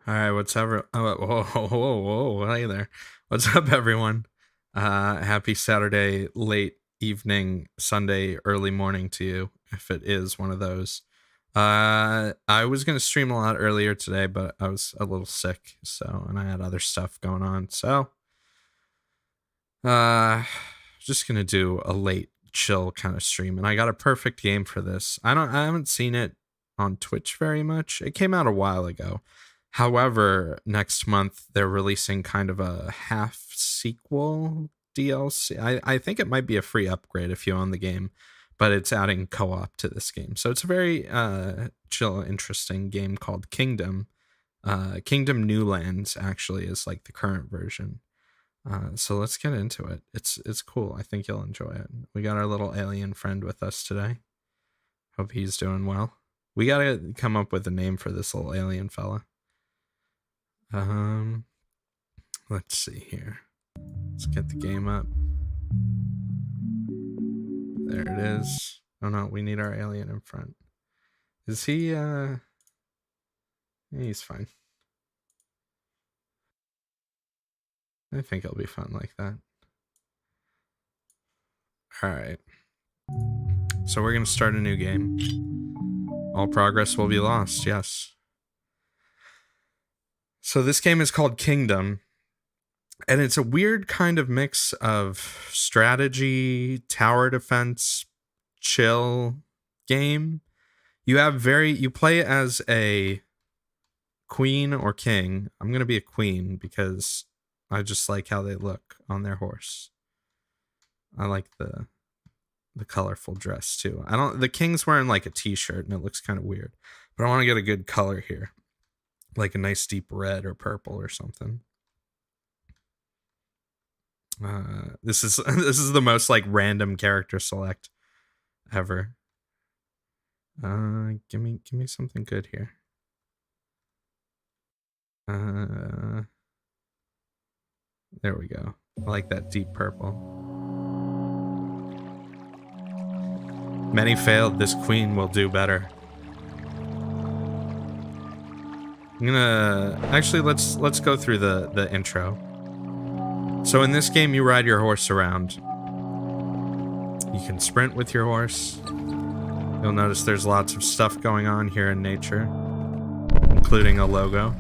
All right, whoa, hey there. What's up, everyone? Happy Saturday, late evening, Sunday, early morning to you, if it is one of those. I was gonna stream a lot earlier today, but I was a little sick, and I had other stuff going on, uh, just gonna do a late, chill kind of stream, and I got a perfect game for this. I haven't seen it on Twitch very much. It came out a while ago. However, next month they're releasing kind of a half sequel DLC. I think it might be a free upgrade if you own the game, but it's adding co-op to this game. So it's a very chill, interesting game called Kingdom. Kingdom New Lands actually is like the current version. So let's get into it. It's cool. I think you'll enjoy it. We got our little alien friend with us today. Hope he's doing well. We gotta come up with a name for this little alien fella. Let's see here. Let's get the game up. There it is. Oh no, we need our alien in front. Is he, he's fine. I think it'll be fun like that. Alright. So we're gonna start a new game. All progress will be lost, yes. So this game is called Kingdom, and it's a weird kind of mix of strategy, tower defense, chill game. You play as a queen or king. I'm going to be a queen because I just like how they look on their horse. I like the colorful dress too. The king's wearing like a t-shirt and it looks kind of weird, but I want to get a good color here. Like a nice deep red or purple or something. This is the most like random character select ever. Give me something good here. There we go. I like that deep purple. Many failed. This queen will do better. I'm gonna actually let's go through the intro. So in this game, you ride your horse around. You can sprint with your horse. You'll notice there's lots of stuff going on here in nature, including a logo.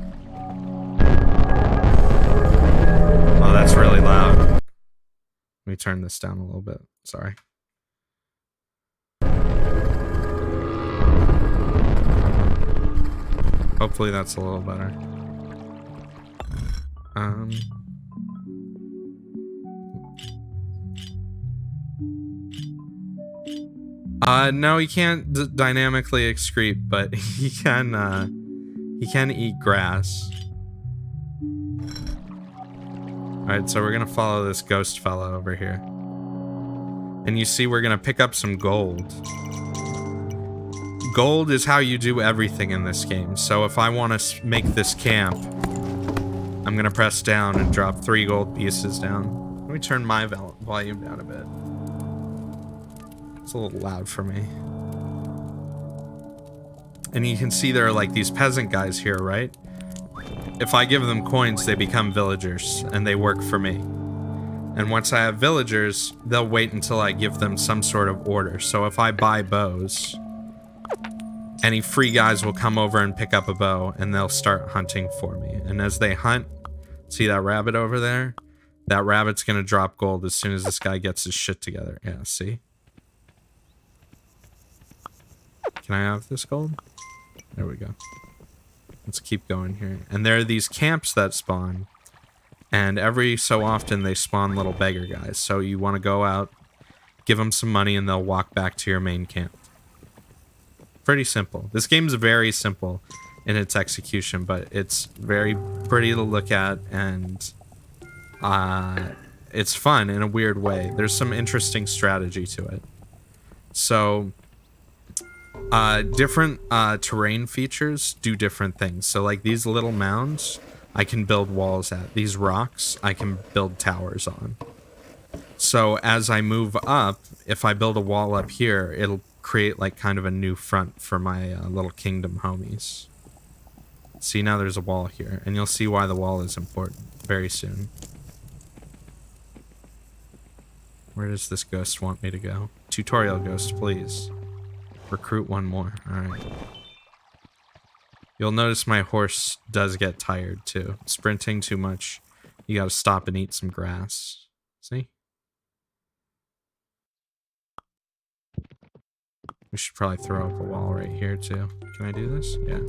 Oh, that's really loud. Let me turn this down a little bit. Sorry. Hopefully that's a little better. No, he can't dynamically excrete, but he can eat grass. Alright, so we're gonna follow this ghost fella over here. And you see we're gonna pick up some gold. Gold is how you do everything in this game. So if I want to make this camp, I'm gonna press down and drop 3 gold pieces down. Let me turn my volume down a bit. It's a little loud for me. And you can see there are like these peasant guys here, right? If I give them coins, they become villagers and they work for me. And once I have villagers, they'll wait until I give them some sort of order. So if I buy bows, any free guys will come over and pick up a bow and they'll start hunting for me. And as they hunt, see that rabbit over there? That rabbit's gonna drop gold as soon as this guy gets his shit together. Yeah, see? Can I have this gold? There we go. Let's keep going here. And there are these camps that spawn. And every so often they spawn little beggar guys. So you want to go out, give them some money, and they'll walk back to your main camp. Pretty simple. This game's very simple in its execution, but it's very pretty to look at, and it's fun in a weird way. There's some interesting strategy to it. So different terrain features do different things. So like these little mounds, I can build walls at. These rocks, I can build towers on. So as I move up, if I build a wall up here, it'll create like kind of a new front for my little kingdom homies. See, now there's a wall here, and you'll see why the wall is important very soon. Where does this ghost want me to go? Tutorial ghost, please. Recruit one more. Alright. You'll notice my horse does get tired, too. Sprinting too much. You gotta stop and eat some grass. See? We should probably throw up a wall right here, too. Can I do this? Yeah.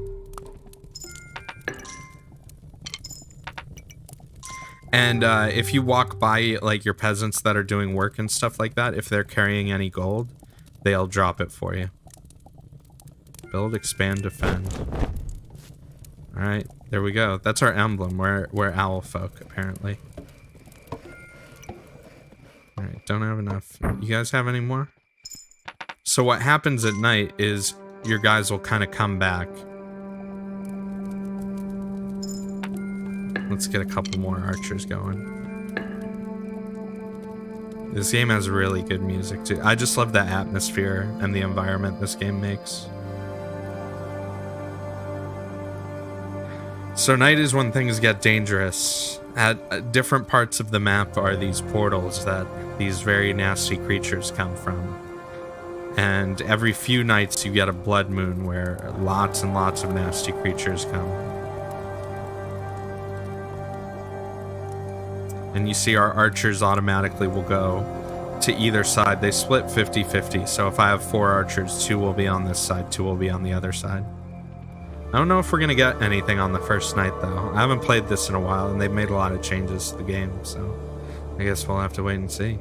And if you walk by, like, your peasants that are doing work and stuff like that, if they're carrying any gold, they'll drop it for you. Build, expand, defend. Alright, there we go. That's our emblem. We're owl folk, apparently. Alright, don't have enough. You guys have any more? So what happens at night is your guys will kind of come back. Let's get a couple more archers going. This game has really good music too. I just love the atmosphere and the environment this game makes. So night is when things get dangerous. At different parts of the map are these portals that these very nasty creatures come from. And every few nights you get a blood moon where lots and lots of nasty creatures come. And you see our archers automatically will go to either side. They split 50-50, so if I have 4 archers, 2 will be on this side, 2 will be on the other side. I don't know if we're gonna get anything on the first night, though. I haven't played this in a while, and they've made a lot of changes to the game, so I guess we'll have to wait and see.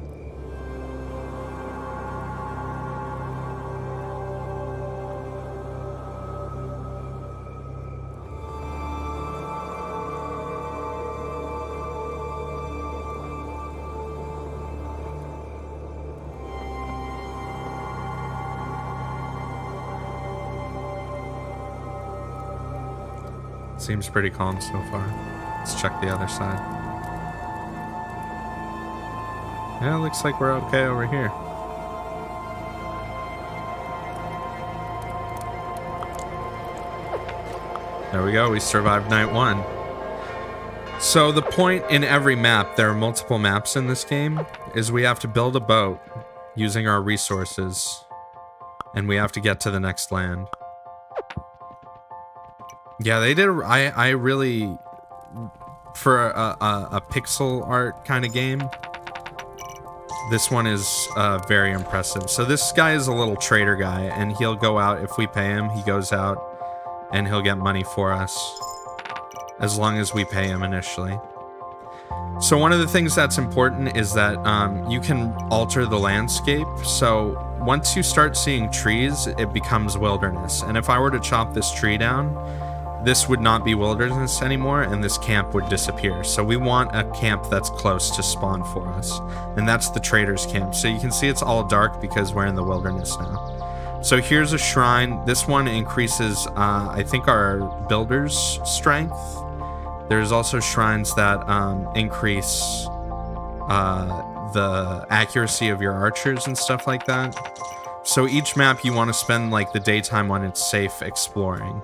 Seems pretty calm so far. Let's check the other side. Yeah, it looks like we're okay over here. There we go, we survived night 1. So the point in every map, there are multiple maps in this game, is we have to build a boat using our resources, and we have to get to the next land. Yeah, they did. I really, for a pixel art kind of game, this one is very impressive. So this guy is a little trader guy, and he'll go out if we pay him. He goes out, and he'll get money for us, as long as we pay him initially. So one of the things that's important is that you can alter the landscape. So once you start seeing trees, it becomes wilderness. And if I were to chop this tree down, this would not be wilderness anymore, and this camp would disappear. So we want a camp that's close to spawn for us, and that's the trader's camp. So you can see it's all dark because we're in the wilderness now. So here's a shrine. This one increases, I think, our builder's strength. There's also shrines that increase the accuracy of your archers and stuff like that. So each map you want to spend like the daytime when it's safe exploring.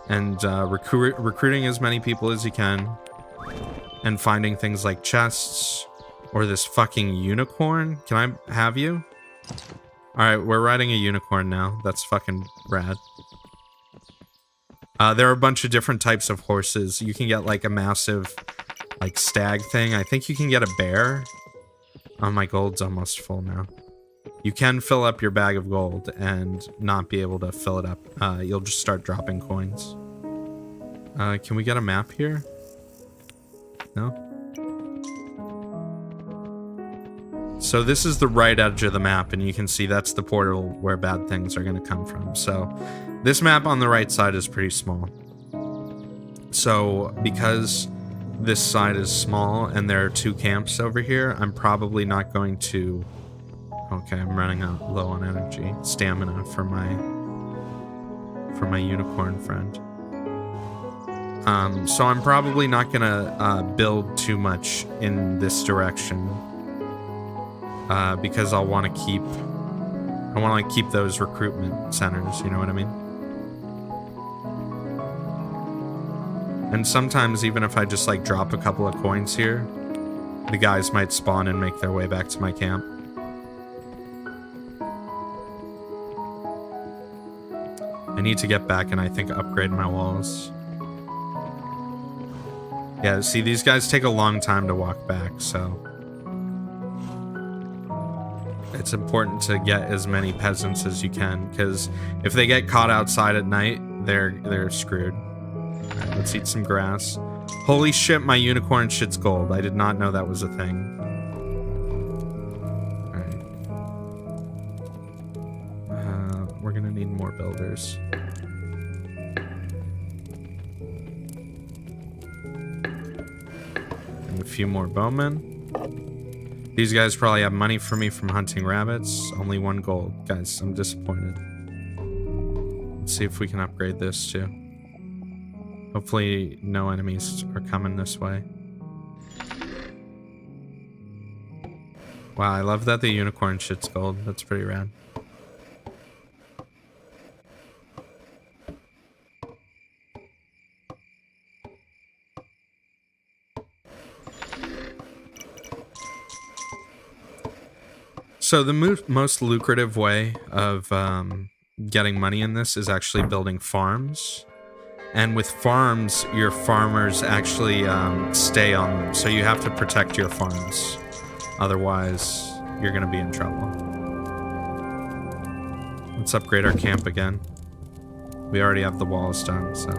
And recruiting as many people as you can, and finding things like chests or this fucking unicorn. Can I have you? Alright, we're riding a unicorn now. That's fucking rad. There are a bunch of different types of horses. You can get like a massive like stag thing. I think you can get a bear. Oh, my gold's almost full now. You can fill up your bag of gold and not be able to fill it up. You'll just start dropping coins. Can we get a map here? No? So this is the right edge of the map, and you can see that's the portal where bad things are going to come from. So this map on the right side is pretty small. So because this side is small and there are 2 camps over here, I'm probably not going to... Okay, I'm running out low on energy, stamina for my unicorn friend. So I'm probably not gonna build too much in this direction, because I want to keep those recruitment centers. You know what I mean? And sometimes even if I just like drop a couple of coins here, the guys might spawn and make their way back to my camp. I need to get back and I think upgrade my walls. Yeah, see, these guys take a long time to walk back, so it's important to get as many peasants as you can, because if they get caught outside at night, they're screwed. Alright, let's eat some grass. Holy shit, my unicorn shit's gold. I did not know that was a thing. Alright. We're gonna need more builders. And a few more bowmen. These guys probably have money for me from hunting rabbits. Only 1 gold. Guys, I'm disappointed. Let's see if we can upgrade this too. Hopefully no enemies are coming this way. Wow, I love that the unicorn shit's gold. That's pretty rad. So the most lucrative way of getting money in this is actually building farms. And with farms, your farmers actually stay on them. So you have to protect your farms. Otherwise, you're going to be in trouble. Let's upgrade our camp again. We already have the walls done, so.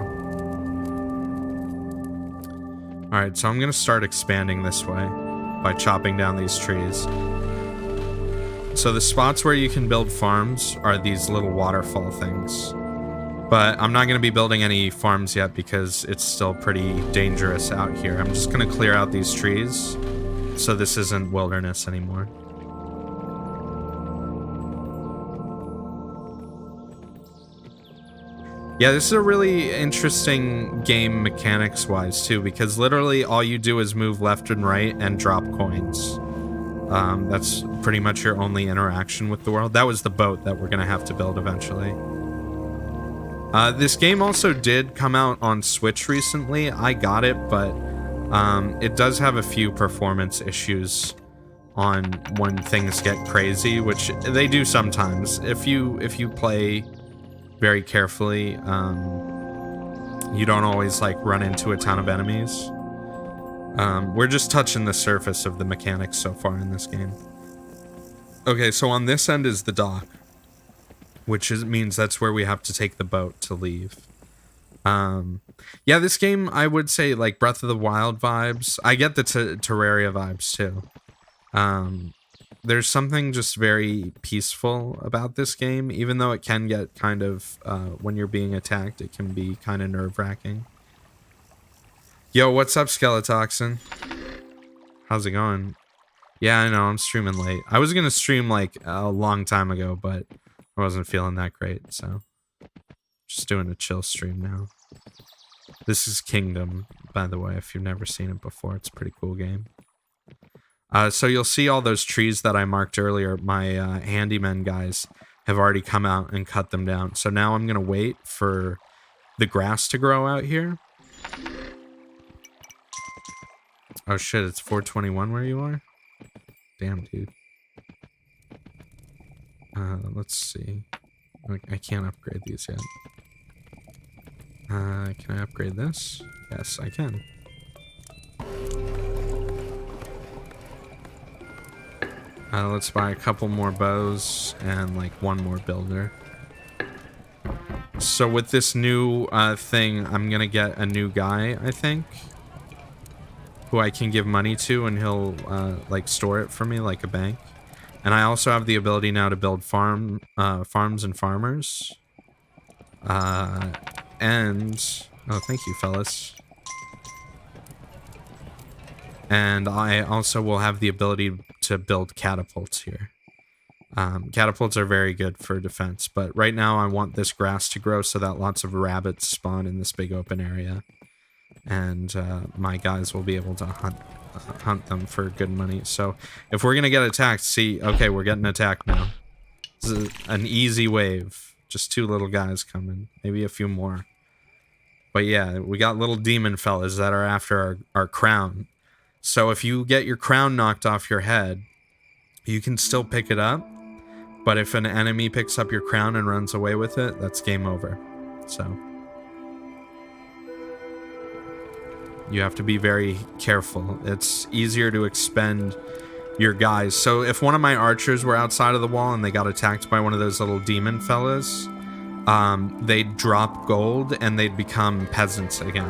Alright, so I'm going to start expanding this way by chopping down these trees. So the spots where you can build farms are these little waterfall things. But I'm not going to be building any farms yet because it's still pretty dangerous out here. I'm just going to clear out these trees so this isn't wilderness anymore. Yeah, this is a really interesting game mechanics-wise too, because literally all you do is move left and right and drop coins. That's pretty much your only interaction with the world. That was the boat that we're going to have to build eventually. This game also did come out on Switch recently. I got it, but it does have a few performance issues on when things get crazy, which they do sometimes. If you play very carefully, you don't always like run into a ton of enemies. We're just touching the surface of the mechanics so far in this game. Okay, so on this end is the dock, which means that's where we have to take the boat to leave. Yeah, this game, I would say, like, Breath of the Wild vibes. I get the Terraria vibes, too. There's something just very peaceful about this game, even though it can get kind of, when you're being attacked, it can be kind of nerve-wracking. Yo, what's up, Skeletoxin? How's it going? Yeah, I know, I'm streaming late. I was gonna stream, like, a long time ago, but I wasn't feeling that great, so just doing a chill stream now. This is Kingdom, by the way, if you've never seen it before. It's a pretty cool game. So you'll see all those trees that I marked earlier. My handyman guys have already come out and cut them down. So now I'm going to wait for the grass to grow out here. Oh shit, it's 4:21 where you are? Damn, dude. Let's see. I can't upgrade these yet. Can I upgrade this? Yes, I can. Let's buy a couple more bows and like one more builder. So with this new thing, I'm gonna get a new guy, I think, who I can give money to, and he'll like store it for me like a bank. And I also have the ability now to build farms and farmers. And oh, thank you, fellas. And I also will have the ability to build catapults here. Catapults are very good for defense, but right now I want this grass to grow so that lots of rabbits spawn in this big open area. And my guys will be able to hunt them for good money. So if we're gonna get attacked, see, okay, we're getting attacked now. This is an easy wave. Just 2 little guys coming, maybe a few more. But yeah, we got little demon fellas that are after our crown. So if you get your crown knocked off your head, you can still pick it up. But if an enemy picks up your crown and runs away with it, that's game over. So you have to be very careful. It's easier to expend your guys. So if one of my archers were outside of the wall and they got attacked by one of those little demon fellas, they'd drop gold and they'd become peasants again.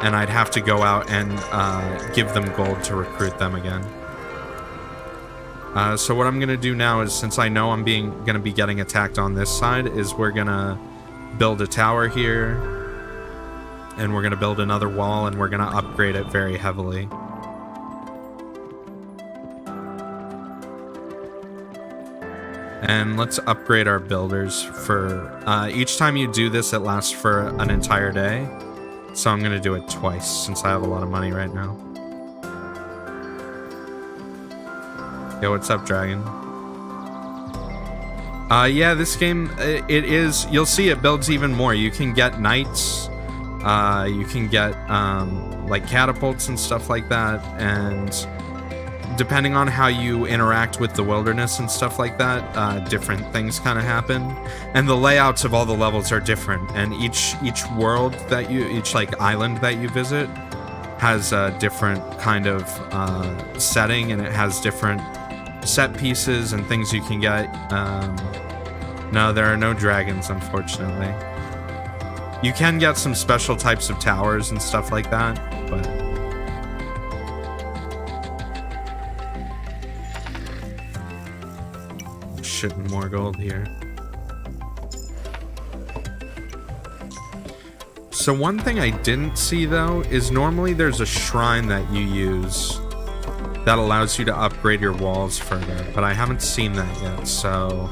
And I'd have to go out and give them gold to recruit them again. So what I'm going to do now is, since I know I'm going to be getting attacked on this side, is we're going to build a tower here. And we're going to build another wall, and we're going to upgrade it very heavily. And let's upgrade our builders for... each time you do this, it lasts for an entire day. So I'm going to do it twice, since I have a lot of money right now. Yo, what's up, Dragon? Yeah, this game, it is... You'll see it builds even more. You can get knights. You can get, like, catapults and stuff like that. And depending on how you interact with the wilderness and stuff like that, different things kind of happen. And the layouts of all the levels are different. And each world that each, like, island that you visit has a different kind of setting, and it has different set pieces and things you can get. No, there are no dragons, unfortunately. You can get some special types of towers and stuff like that, but... Shitting more gold here. So one thing I didn't see, though, is normally there's a shrine that you use that allows you to upgrade your walls further, but I haven't seen that yet, so...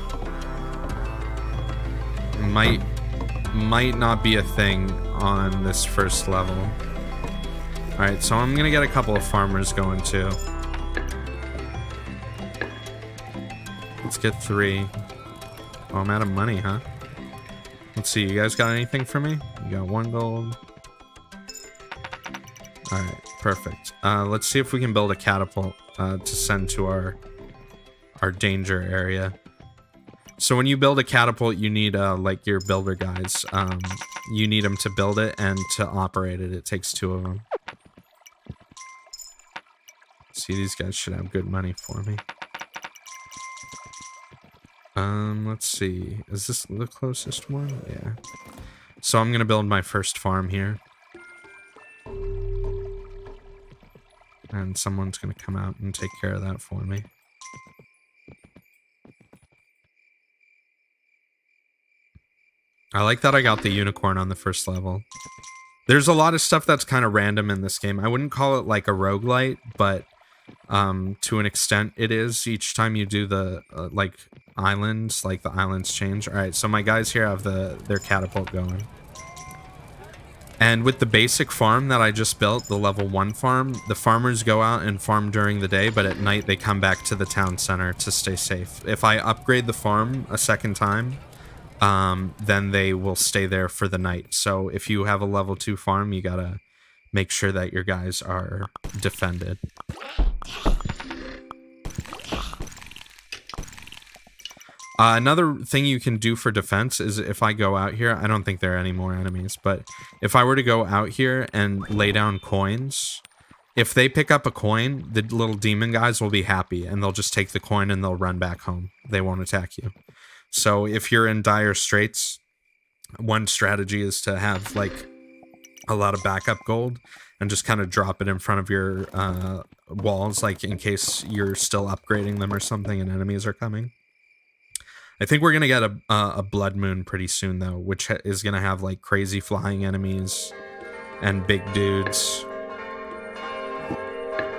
Might not be a thing on this first level. Alright, so I'm gonna get a couple of farmers going, too. Let's get 3. Oh, I'm out of money, huh? Let's see, you guys got anything for me? You got 1 gold. Alright, perfect. Let's see if we can build a catapult to send to our danger area. So when you build a catapult, you need, like, your builder guys. You need them to build it and to operate it. It takes 2 of them. See, these guys should have good money for me. Let's see. Is this the closest one? Yeah. So I'm gonna build my first farm here. And someone's gonna come out and take care of that for me. I like that I got the unicorn on the first level. There's a lot of stuff that's kind of random in this game. I wouldn't call it like a roguelite, but to an extent it is. Each time you do the like islands, like the islands change. All right, so my guys here have their catapult going. And with the basic farm that I just built, the level 1 farm, the farmers go out and farm during the day, but at night they come back to the town center to stay safe. If I upgrade the farm a second time, then they will stay there for the night. So if you have a level 2 farm, you gotta make sure that your guys are defended. Another thing you can do for defense is if I go out here, I don't think there are any more enemies, but if I were to go out here and lay down coins, if they pick up a coin, the little demon guys will be happy and they'll just take the coin and they'll run back home. They won't attack you. So if you're in dire straits, one strategy is to have like a lot of backup gold and just kind of drop it in front of your walls, like in case you're still upgrading them or something and enemies are coming. I think we're going to get a blood moon pretty soon, though, which is going to have like crazy flying enemies and big dudes.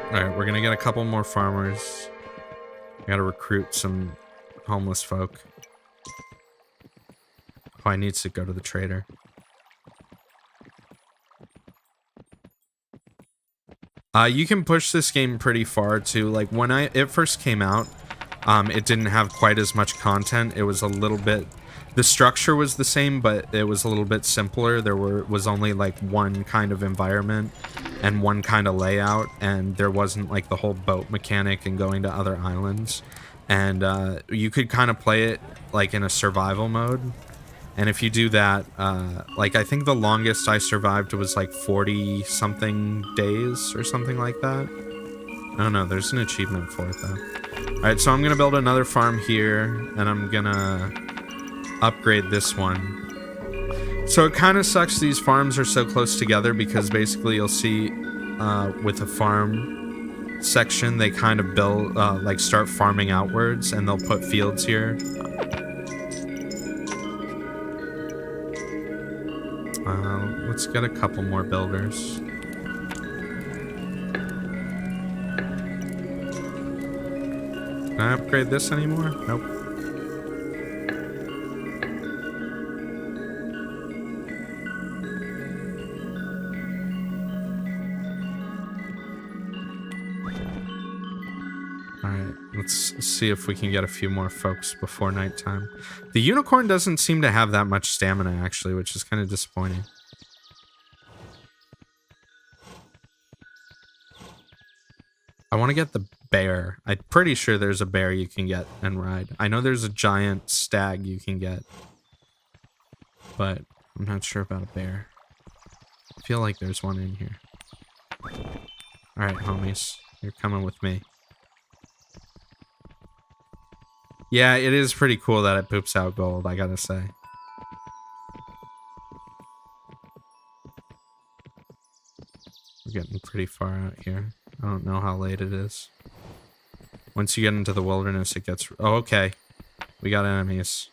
Alright, we're going to get a couple more farmers. I got to recruit some homeless folk. Oh, I need to go to the trader. You can push this game pretty far, too. Like, when it first came out, it didn't have quite as much content. It was a little bit... The structure was the same, but it was a little bit simpler. There was only like one kind of environment and one kind of layout, and there wasn't like the whole boat mechanic and going to other islands. And you could kind of play it like in a survival mode. And if you do that, like I think the longest I survived was like 40 something days or something like that. I don't know, there's an achievement for it though. Alright, so I'm gonna build another farm here, and I'm gonna upgrade this one. So it kind of sucks these farms are so close together, because basically you'll see with a farm section, they kind of build, like start farming outwards, and they'll put fields here. Let's get a couple more builders. Can I upgrade this anymore? Nope. Alright, let's see if we can get a few more folks before nighttime. The unicorn doesn't seem to have that much stamina, actually, which is kind of disappointing. I want to get the bear. I'm pretty sure there's a bear you can get and ride. I know there's a giant stag you can get, but I'm not sure about a bear. I feel like there's one in here. Alright, homies. You're coming with me. Yeah, it is pretty cool that it poops out gold, I gotta say. We're getting pretty far out here. I don't know how late it is. Once you get into the wilderness, it gets... Oh, okay. We got enemies.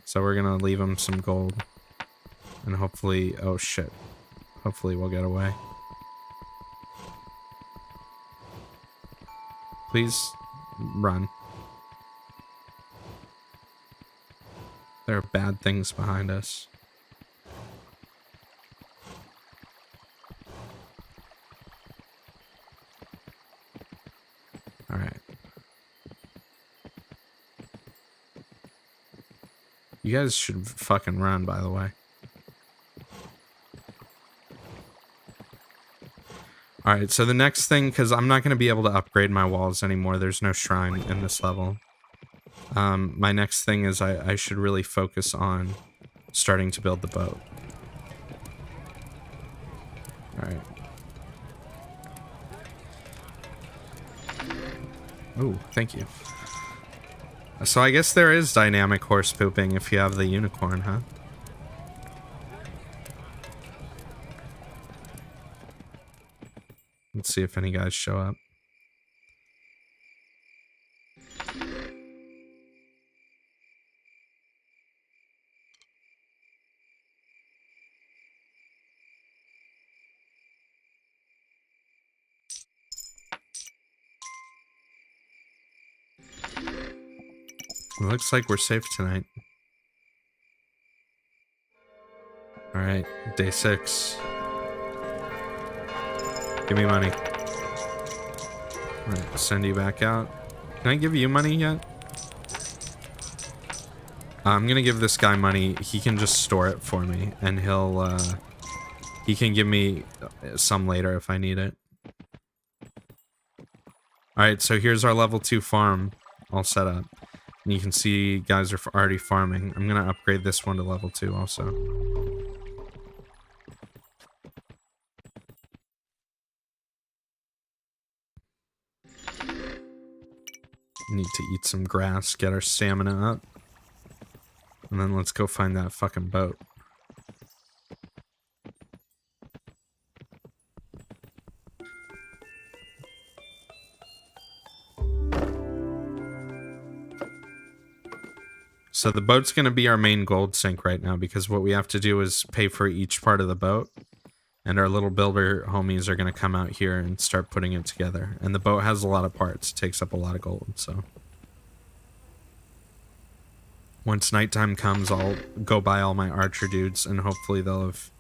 So we're gonna leave them some gold. And hopefully... Oh, shit. Hopefully we'll get away. Please run. There are bad things behind us. Alright. You guys should fucking run, by the way. Alright, so the next thing, because I'm not going to be able to upgrade my walls anymore. There's no shrine in this level. My next thing is I should really focus on starting to build the boat. Alright. Oh, thank you. So I guess there is dynamic horse pooping if you have the unicorn, huh? Let's see if any guys show up. It looks like we're safe tonight. Alright, day 6. Give me money. Alright, send you back out. Can I give you money yet? I'm gonna give this guy money. He can just store it for me, and he can give me some later if I need it. Alright, so here's our level 2 farm all set up. And you can see guys are already farming. I'm gonna upgrade this one to level 2 also. Need to eat some grass, get our stamina up. And then let's go find that fucking boat. So the boat's going to be our main gold sink right now, because what we have to do is pay for each part of the boat. And our little builder homies are going to come out here and start putting it together. And the boat has a lot of parts. It takes up a lot of gold, so... Once nighttime comes, I'll go buy all my archer dudes, and hopefully they'll have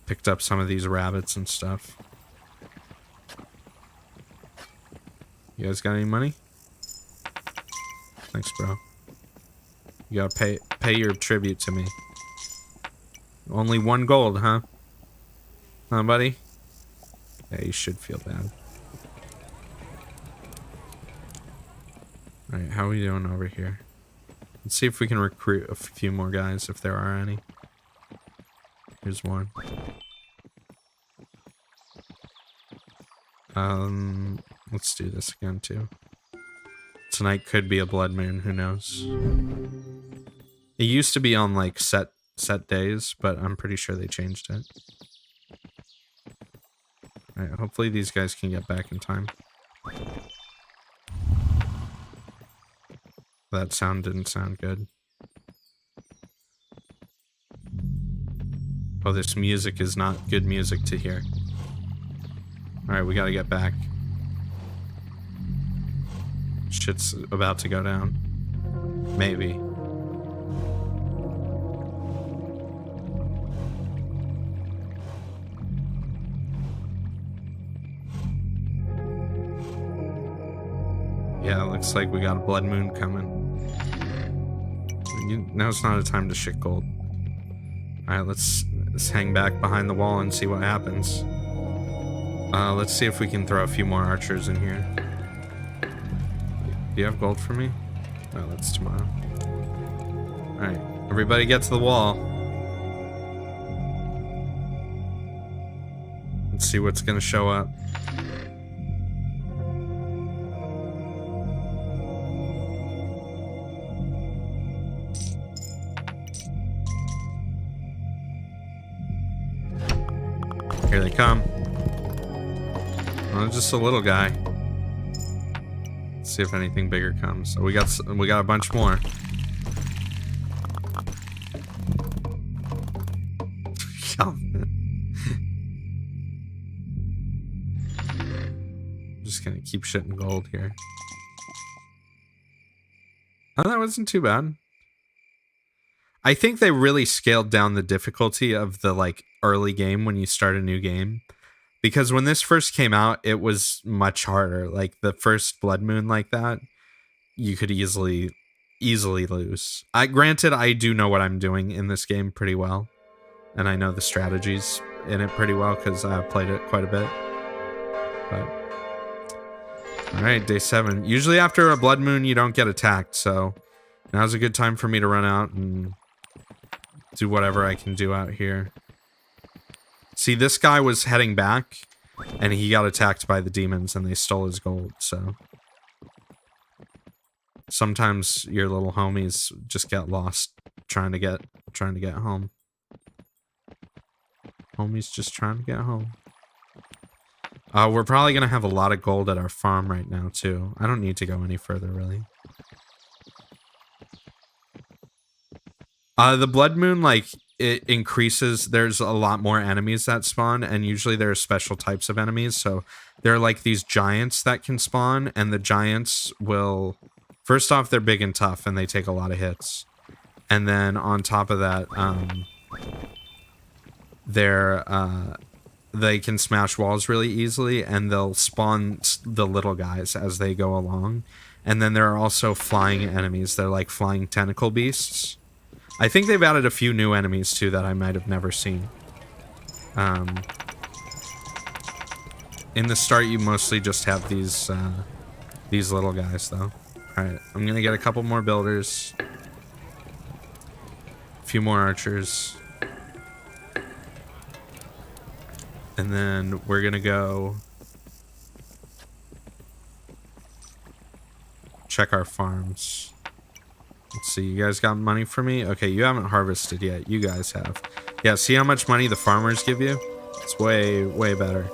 picked up some of these rabbits and stuff. You guys got any money? Thanks, bro. You gotta pay your tribute to me. Only 1 gold, huh? Huh, buddy? Yeah, you should feel bad. Alright, how are we doing over here? Let's see if we can recruit a few more guys, if there are any. Here's one. Let's do this again, too. Tonight could be a blood moon, who knows? It used to be on, like, set days, but I'm pretty sure they changed it. Alright, hopefully these guys can get back in time. That sound didn't sound good. Oh, this music is not good music to hear. Alright, we gotta get back. Shit's about to go down. Maybe. Yeah, looks like we got a blood moon coming. Now's not a time to shit gold. Alright, let's hang back behind the wall and see what happens. Let's see if we can throw a few more archers in here. Do you have gold for me? Oh, that's tomorrow. Alright, everybody get to the wall. Let's see what's gonna show up. Here they come. Oh, just a little guy. Let's see if anything bigger comes. So we got a bunch more. Just gonna keep shitting gold here. Oh, that wasn't too bad. I think they really scaled down the difficulty of the like early game when you start a new game. Because when this first came out, it was much harder. Like the first blood moon like that, you could easily lose. Granted, I do know what I'm doing in this game pretty well. And I know the strategies in it pretty well because I've played it quite a bit. But alright, day 7. Usually after a blood moon, you don't get attacked, so now's a good time for me to run out and do whatever I can do out here. See, this guy was heading back, and he got attacked by the demons, and they stole his gold, so... Sometimes your little homies just get lost trying to get home. Homies just trying to get home. We're probably gonna have a lot of gold at our farm right now, too. I don't need to go any further, really. The blood moon, like, it increases. There's a lot more enemies that spawn, and usually there are special types of enemies. So there are like these giants that can spawn, and the giants will... First off, they're big and tough, and they take a lot of hits. And then on top of that, they can smash walls really easily, and they'll spawn the little guys as they go along. And then there are also flying enemies. They're like flying tentacle beasts. I think they've added a few new enemies, too, that I might have never seen. In the start, you mostly just have these little guys, though. Alright, I'm gonna get a couple more builders. A few more archers. And then we're gonna go... check our farms. Let's see, you guys got money for me? Okay, you haven't harvested yet. You guys have. Yeah, see how much money the farmers give you? It's way, way better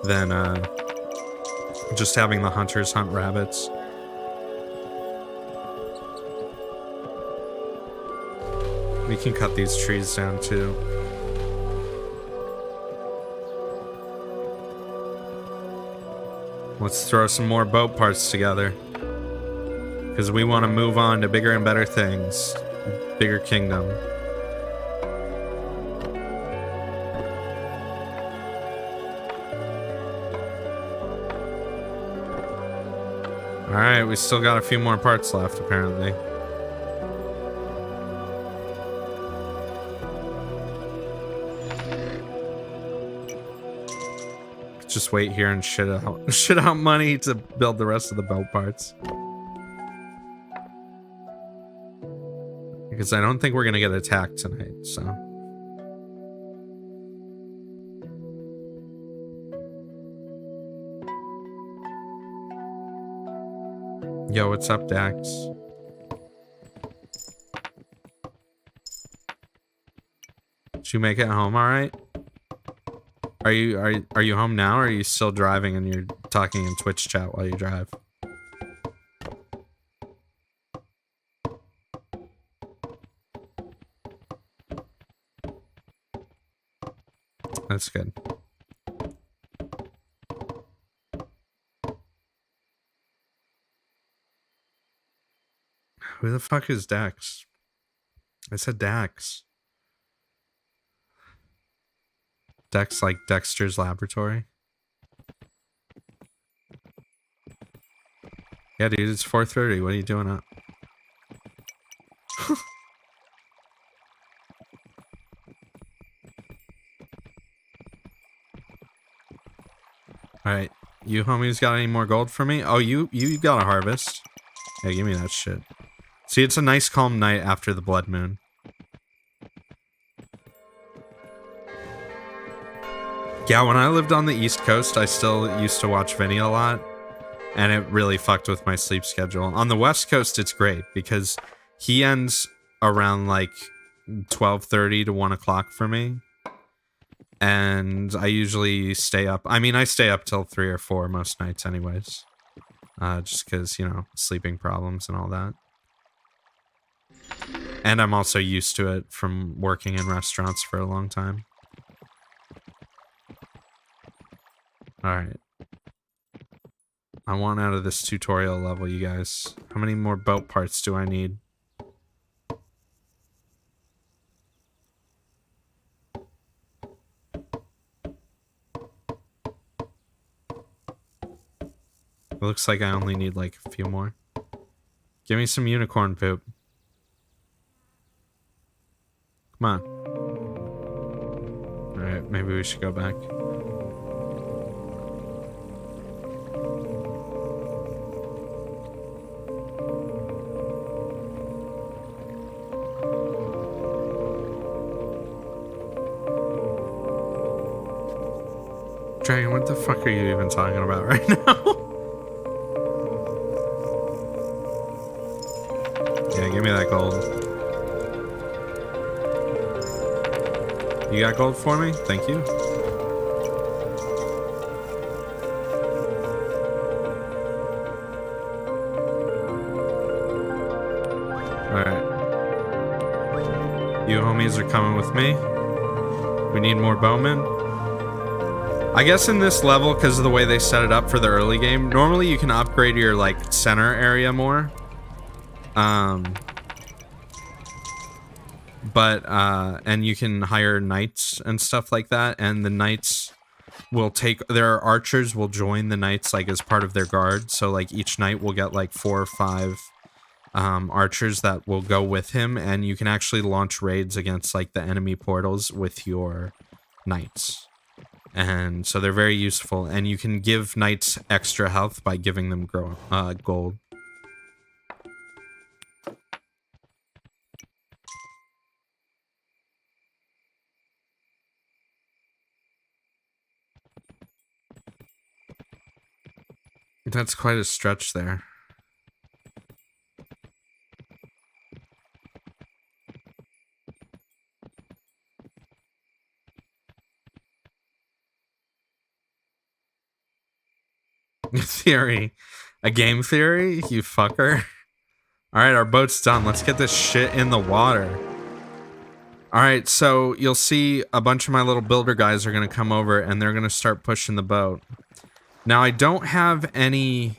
than just having the hunters hunt rabbits. We can cut these trees down too. Let's throw some more boat parts together. Because we want to move on to bigger and better things. Bigger kingdom. Alright, we still got a few more parts left, apparently. just wait here and shit out shit out money to build the rest of the boat parts. Because I don't think we're gonna get attacked tonight, so. Yo, what's up, Dax? Did you make it home all right? Are you home now, or are you still driving and you're talking in Twitch chat while you drive? That's good. Who the fuck is Dax? I said Dax. Dex like Dexter's Laboratory. Yeah, dude, it's 4:30. What are you doing up? Alright. You homies got any more gold for me? Oh, you got a harvest. Yeah, give me that shit. See, it's a nice calm night after the blood moon. Yeah, when I lived on the East Coast, I still used to watch Vinny a lot, and it really fucked with my sleep schedule. On the West Coast, it's great, because he ends around, like, 12:30 to 1 o'clock for me, and I usually stay up. I mean, I stay up till 3 or 4 most nights anyways, just because, you know, sleeping problems and all that. And I'm also used to it from working in restaurants for a long time. Alright. I want out of this tutorial level, you guys. How many more boat parts do I need? It looks like I only need like a few more. Give me some unicorn poop. Come on. Alright, maybe we should go back. Dragon, what the fuck are you even talking about right now? Yeah, give me that gold. You got gold for me? Thank you. Alright. You homies are coming with me. We need more bowmen. I guess in this level, because of the way they set it up for the early game, normally you can upgrade your, like, center area more. And you can hire knights and stuff like that, and the knights will take, their archers will join the knights, like, as part of their guard, so, like, each knight will get, like, 4 or 5, archers that will go with him, and you can actually launch raids against, like, the enemy portals with your knights. And so they're very useful, and you can give knights extra health by giving them gold. That's quite a stretch there. Theory. A game theory? You fucker. Alright, our boat's done. Let's get this shit in the water. Alright, so you'll see a bunch of my little builder guys are going to come over and they're going to start pushing the boat. Now, I don't have any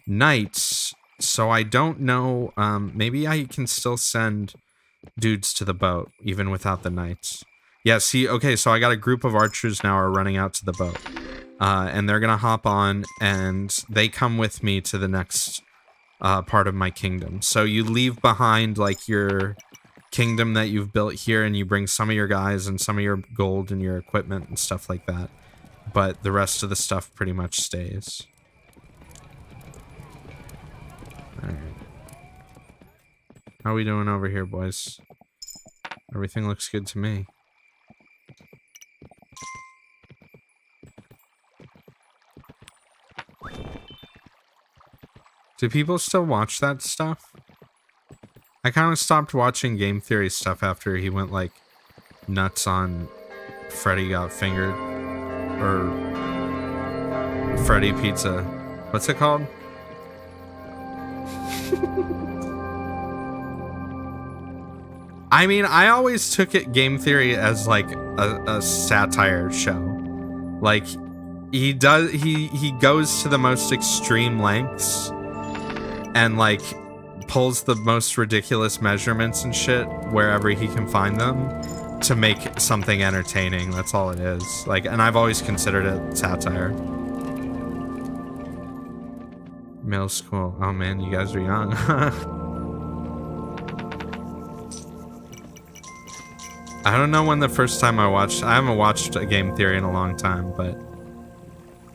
knights, so I don't know. Maybe I can still send dudes to the boat, even without the knights. Yeah, see, okay, so I got a group of archers now are running out to the boat. And they're gonna hop on, and they come with me to the next part of my kingdom. So you leave behind, like, your kingdom that you've built here, and you bring some of your guys and some of your gold and your equipment and stuff like that. but the rest of the stuff pretty much stays. Alright. How are we doing over here, boys? Everything looks good to me. Do people still watch that stuff? I kind of stopped watching Game Theory stuff after he went like nuts on Freddy Got Fingered or Freddy Pizza. What's it called? I mean, I always took it Game Theory as like a satire show. Like he goes to the most extreme lengths and like pulls the most ridiculous measurements and shit wherever he can find them to make something entertaining. That's all it is. Like, and I've always considered it satire. Middle school. Oh man, you guys are young. I don't know when the first time I haven't watched a Game Theory in a long time, but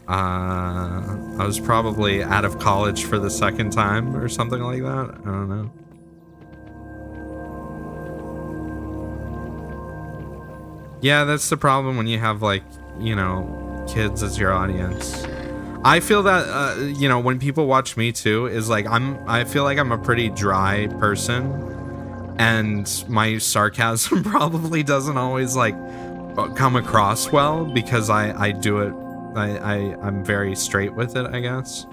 I was probably out of college for the second time or something like that. I don't know. Yeah, that's the problem when you have like, you know, kids as your audience. I feel that, you know, when people watch me too, is like, I feel like I'm a pretty dry person. And my sarcasm probably doesn't always like come across well because I do it. I'm very straight with it, I guess.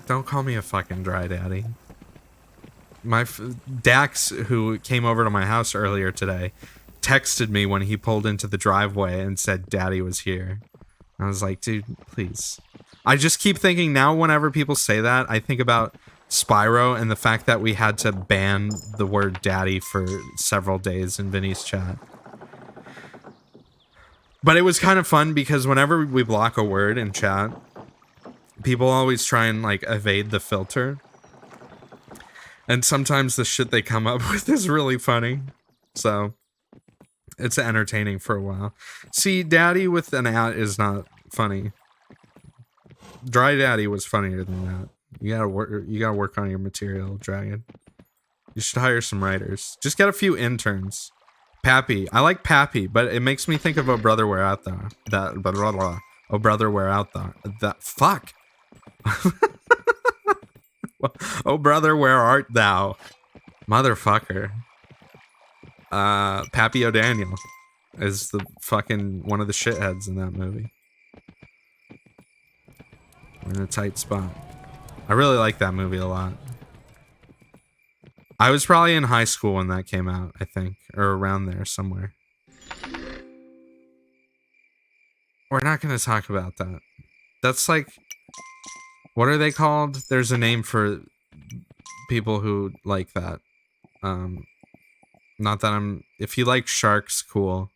Don't call me a fucking dry daddy. Dax, who came over to my house earlier today, texted me when he pulled into the driveway and said Daddy was here. I was like, dude, please. I just keep thinking now whenever people say that, I think about Spyro and the fact that we had to ban the word daddy for several days in Vinny's chat. But it was kind of fun because whenever we block a word in chat, people always try and like evade the filter. And sometimes the shit they come up with is really funny. So it's entertaining for a while. See, daddy with an at is not funny. Dry daddy was funnier than that. You gotta work on your material, Dragon. You should hire some writers. Just get a few interns. Pappy. I like Pappy, but it makes me think of Oh Brother Where Art Thou. Oh Brother Where Art Thou. Fuck. Oh Brother Where Art Thou. Motherfucker. Pappy O'Daniel is the fucking one of the shitheads in that movie. We're in a tight spot. I really like that movie a lot. I was probably in high school when that came out, I think. Or around there somewhere. We're not going to talk about that. That's like... What are they called? There's a name for people who like that. Not that I'm... If you like sharks, cool.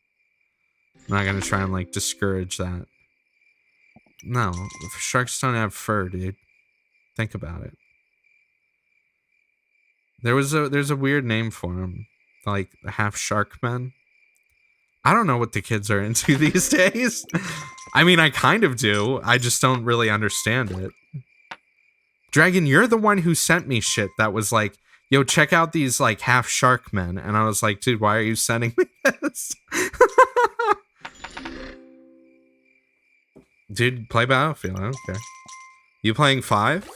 I'm not going to try and like discourage that. No, sharks don't have fur, dude. Think about it. There's a weird name for them, like half shark men. I don't know what the kids are into these days. I mean, I kind of do. I just don't really understand it. Dragon, you're the one who sent me shit that was like, yo, check out these like half shark men. And I was like, dude, why are you sending me this? Dude, play Battlefield. I don't care. You playing 5?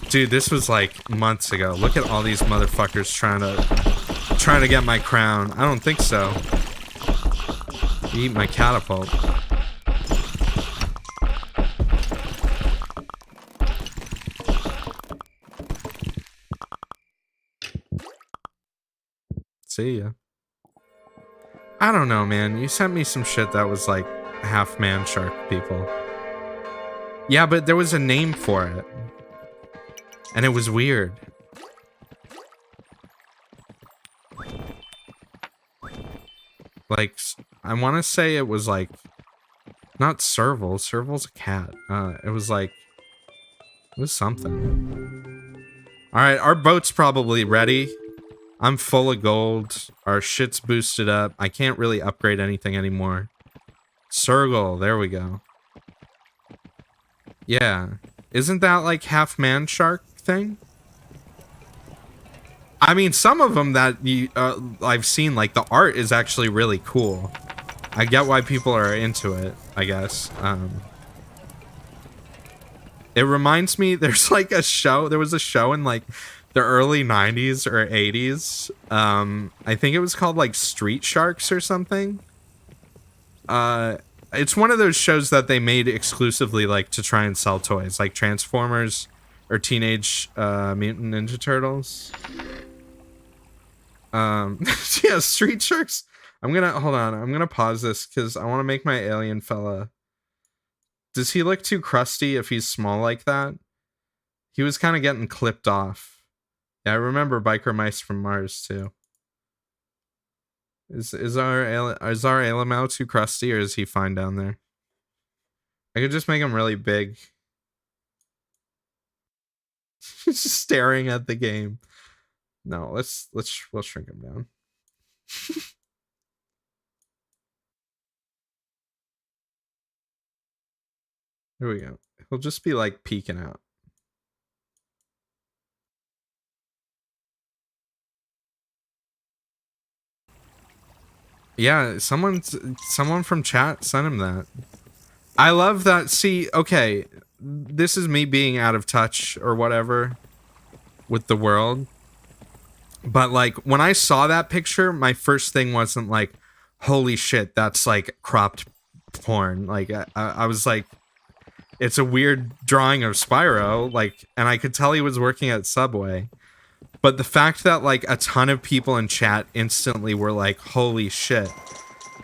Dude, this was like months ago. Look at all these motherfuckers trying to get my crown. I don't think so. Eat my catapult. See ya. I don't know, man. You sent me some shit that was like half man shark people. Yeah, but there was a name for it. And it was weird. Like, I want to say it was like, not Serval. Serval's a cat. It was like, it was something. All right, our boat's probably ready. I'm full of gold. Our shit's boosted up. I can't really upgrade anything anymore. Circle, there we go. Yeah. Isn't that like half man shark thing? I mean, some of them that I've seen, like the art is actually really cool. I get why people are into it, I guess. It reminds me, there's like a show, there was a show in like the early 90s or 80s. I think it was called like Street Sharks or something. It's one of those shows that they made exclusively like to try and sell toys, like Transformers or Teenage Mutant Ninja Turtles. Yeah, Street Sharks. Hold on, I'm gonna pause this because I want to make my alien fella. Does he look too crusty if he's small like that? He was kind of getting clipped off. Yeah, I remember Biker Mice from Mars too. Is our Alamau too crusty, or is he fine down there? I could just make him really big. He's just staring at the game. No, we'll shrink him down. There we go. He'll just be like peeking out. Yeah, someone from chat sent him that. I love that. See, okay, this is me being out of touch or whatever with the world. But like when I saw that picture, my first thing wasn't like, holy shit, that's like cropped porn. Like I was like, it's a weird drawing of Spyro, like, and I could tell he was working at Subway. But the fact that like a ton of people in chat instantly were like, holy shit,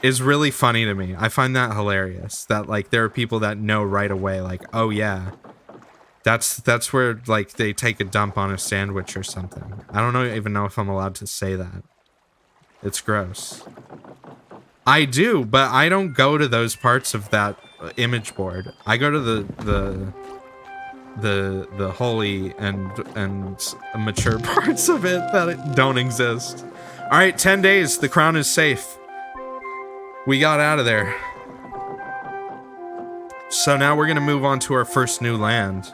is really funny to me. I find that hilarious. That like there are people that know right away, like, oh yeah, that's where like they take a dump on a sandwich or something. I don't even know if I'm allowed to say that. It's gross. I do, but I don't go to those parts of that image board. I go to the holy and mature parts of it that don't exist. All right, 10 days. The crown is safe. We got out of there. So now we're gonna move on to our first new land.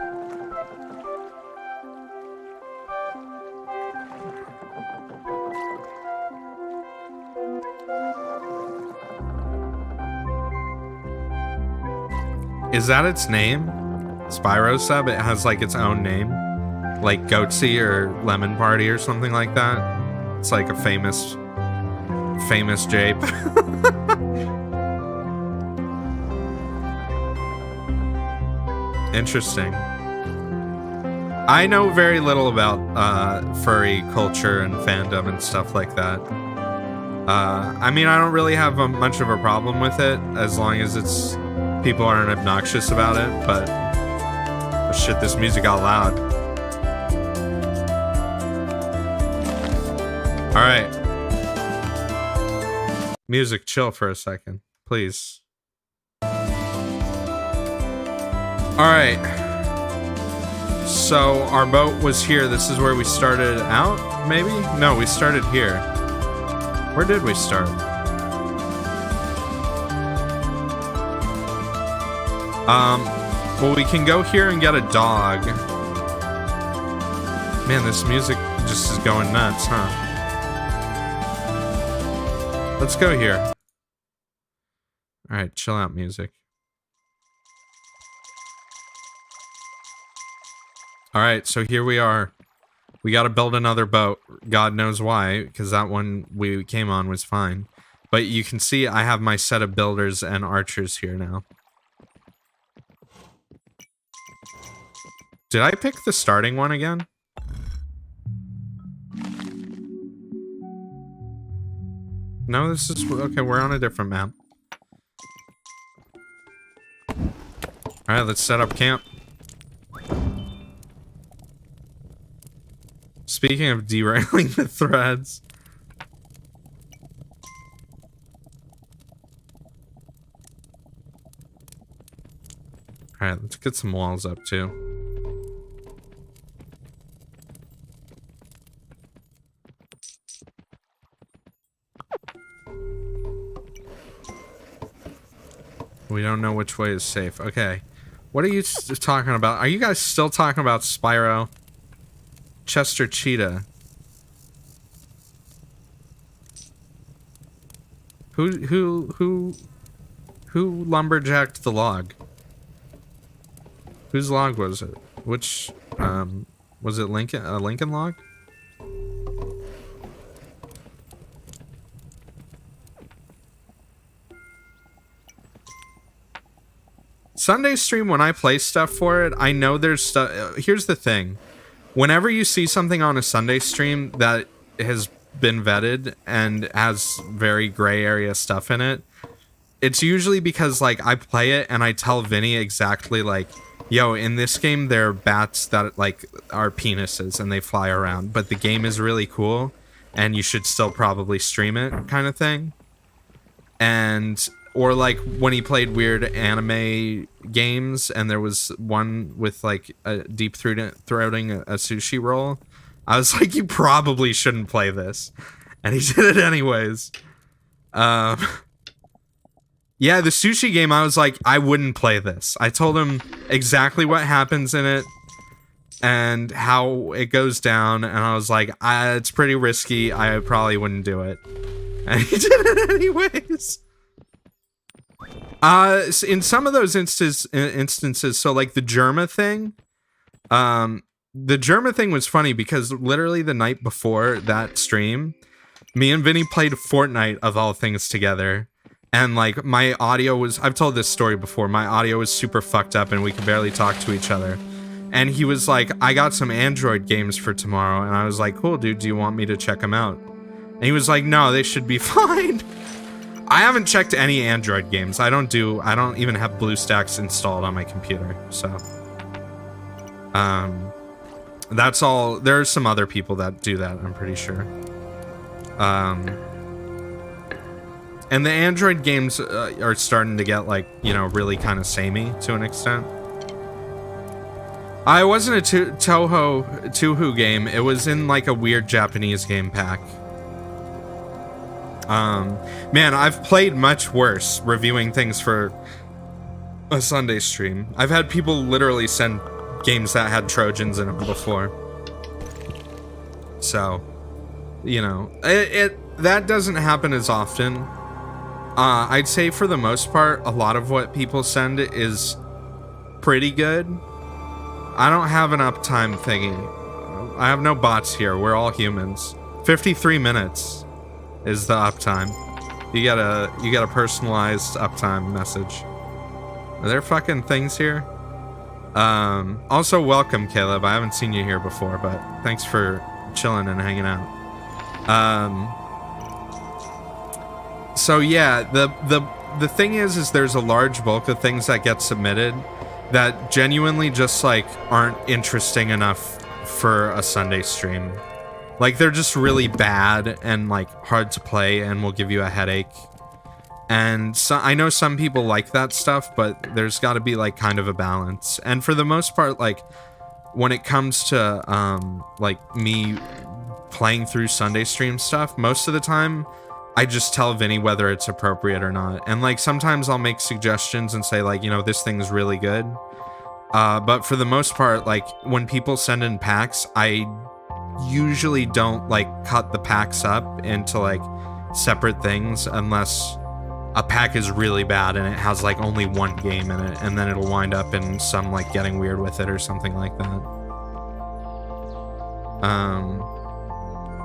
Is that its name? Spyro Sub? It has like its own name? Like Goatsy or Lemon Party or something like that? It's like a famous jape. Interesting. I know very little about furry culture and fandom and stuff like that. I mean, I don't really have much of a problem with it as long as people aren't obnoxious about it, but oh shit, this music got loud. Alright. Music, chill for a second, please. Alright. So, our boat was here. This is where we started out, maybe? No, we started here. Where did we start? Well, we can go here and get a dog. Man, this music just is going nuts, huh? Let's go here. Alright, chill out, music. Alright, so here we are. We gotta build another boat. God knows why, because that one we came on was fine. But you can see I have my set of builders and archers here now. Did I pick the starting one again? No, this is... Okay, we're on a different map. Alright, let's set up camp. Speaking of derailing the threads. Alright, let's get some walls up too. We don't know which way is safe. Okay. What are you talking about? Are you guys still talking about Spyro? Chester Cheetah. Who lumberjacked the log? Whose log was it? Which, was it Lincoln, a Lincoln log? Sunday stream, when I play stuff for it, I know there's stuff. Here's the thing. Whenever you see something on a Sunday stream that has been vetted and has very gray area stuff in it, it's usually because, like, I play it and I tell Vinny exactly, like, yo, in this game, there are bats that, like, are penises and they fly around, but the game is really cool and you should still probably stream it, kind of thing. And, or, like, when he played weird anime games and there was one with, like, a deep throating a sushi roll, I was like, you probably shouldn't play this. And he did it anyways. Yeah, the sushi game, I was like, I wouldn't play this. I told him exactly what happens in it and how it goes down, and I was like, it's pretty risky. I probably wouldn't do it. And he did it anyways. In some of those instances, so like the Germa thing, the Germa thing was funny because literally the night before that stream, me and Vinny played Fortnite of all things together. And like my audio was, I've told this story before, my audio was super fucked up and we could barely talk to each other. And he was like, I got some Android games for tomorrow. And I was like, cool, dude, do you want me to check them out? And he was like, no, they should be fine. I haven't checked any Android games. I don't even have BlueStacks installed on my computer. So, that's all. There are some other people that do that, I'm pretty sure. And the Android games are starting to get, like, you know, really kind of samey to an extent. I wasn't a Touhou game. It was in, like, a weird Japanese game pack. Man, I've played much worse reviewing things for a Sunday stream. I've had people literally send games that had Trojans in them before. So, you know, that doesn't happen as often. I'd say for the most part, a lot of what people send is pretty good. I don't have an uptime thingy. I have no bots here. We're all humans. 53 minutes is the uptime. You get a personalized uptime message. Are there fucking things here? Also, welcome, Caleb. I haven't seen you here before, but thanks for chilling and hanging out. So yeah, the thing is there's a large bulk of things that get submitted that genuinely just, like, aren't interesting enough for a Sunday stream. Like, they're just really bad and, like, hard to play and will give you a headache. And so I know some people like that stuff, but there's got to be, like, kind of a balance. And for the most part, like, when it comes to like me playing through Sunday stream stuff, most of the time I just tell Vinny whether it's appropriate or not. And, like, sometimes I'll make suggestions and say, like, you know, this thing's really good. But for the most part, like, when people send in packs, I usually don't, like, cut the packs up into, like, separate things unless a pack is really bad and it has, like, only one game in it, and then it'll wind up in some, like, getting weird with it or something like that.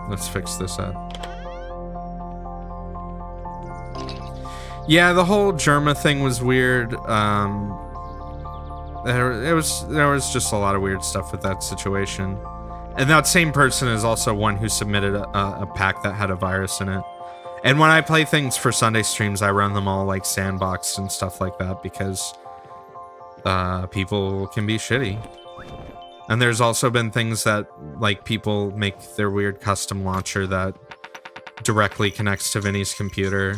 Let's fix this up. Yeah, the whole Germa thing was weird. There was just a lot of weird stuff with that situation. And that same person is also one who submitted a pack that had a virus in it. And when I play things for Sunday streams, I run them all, like, sandboxed and stuff like that because people can be shitty. And there's also been things that, like, people make their weird custom launcher that directly connects to Vinny's computer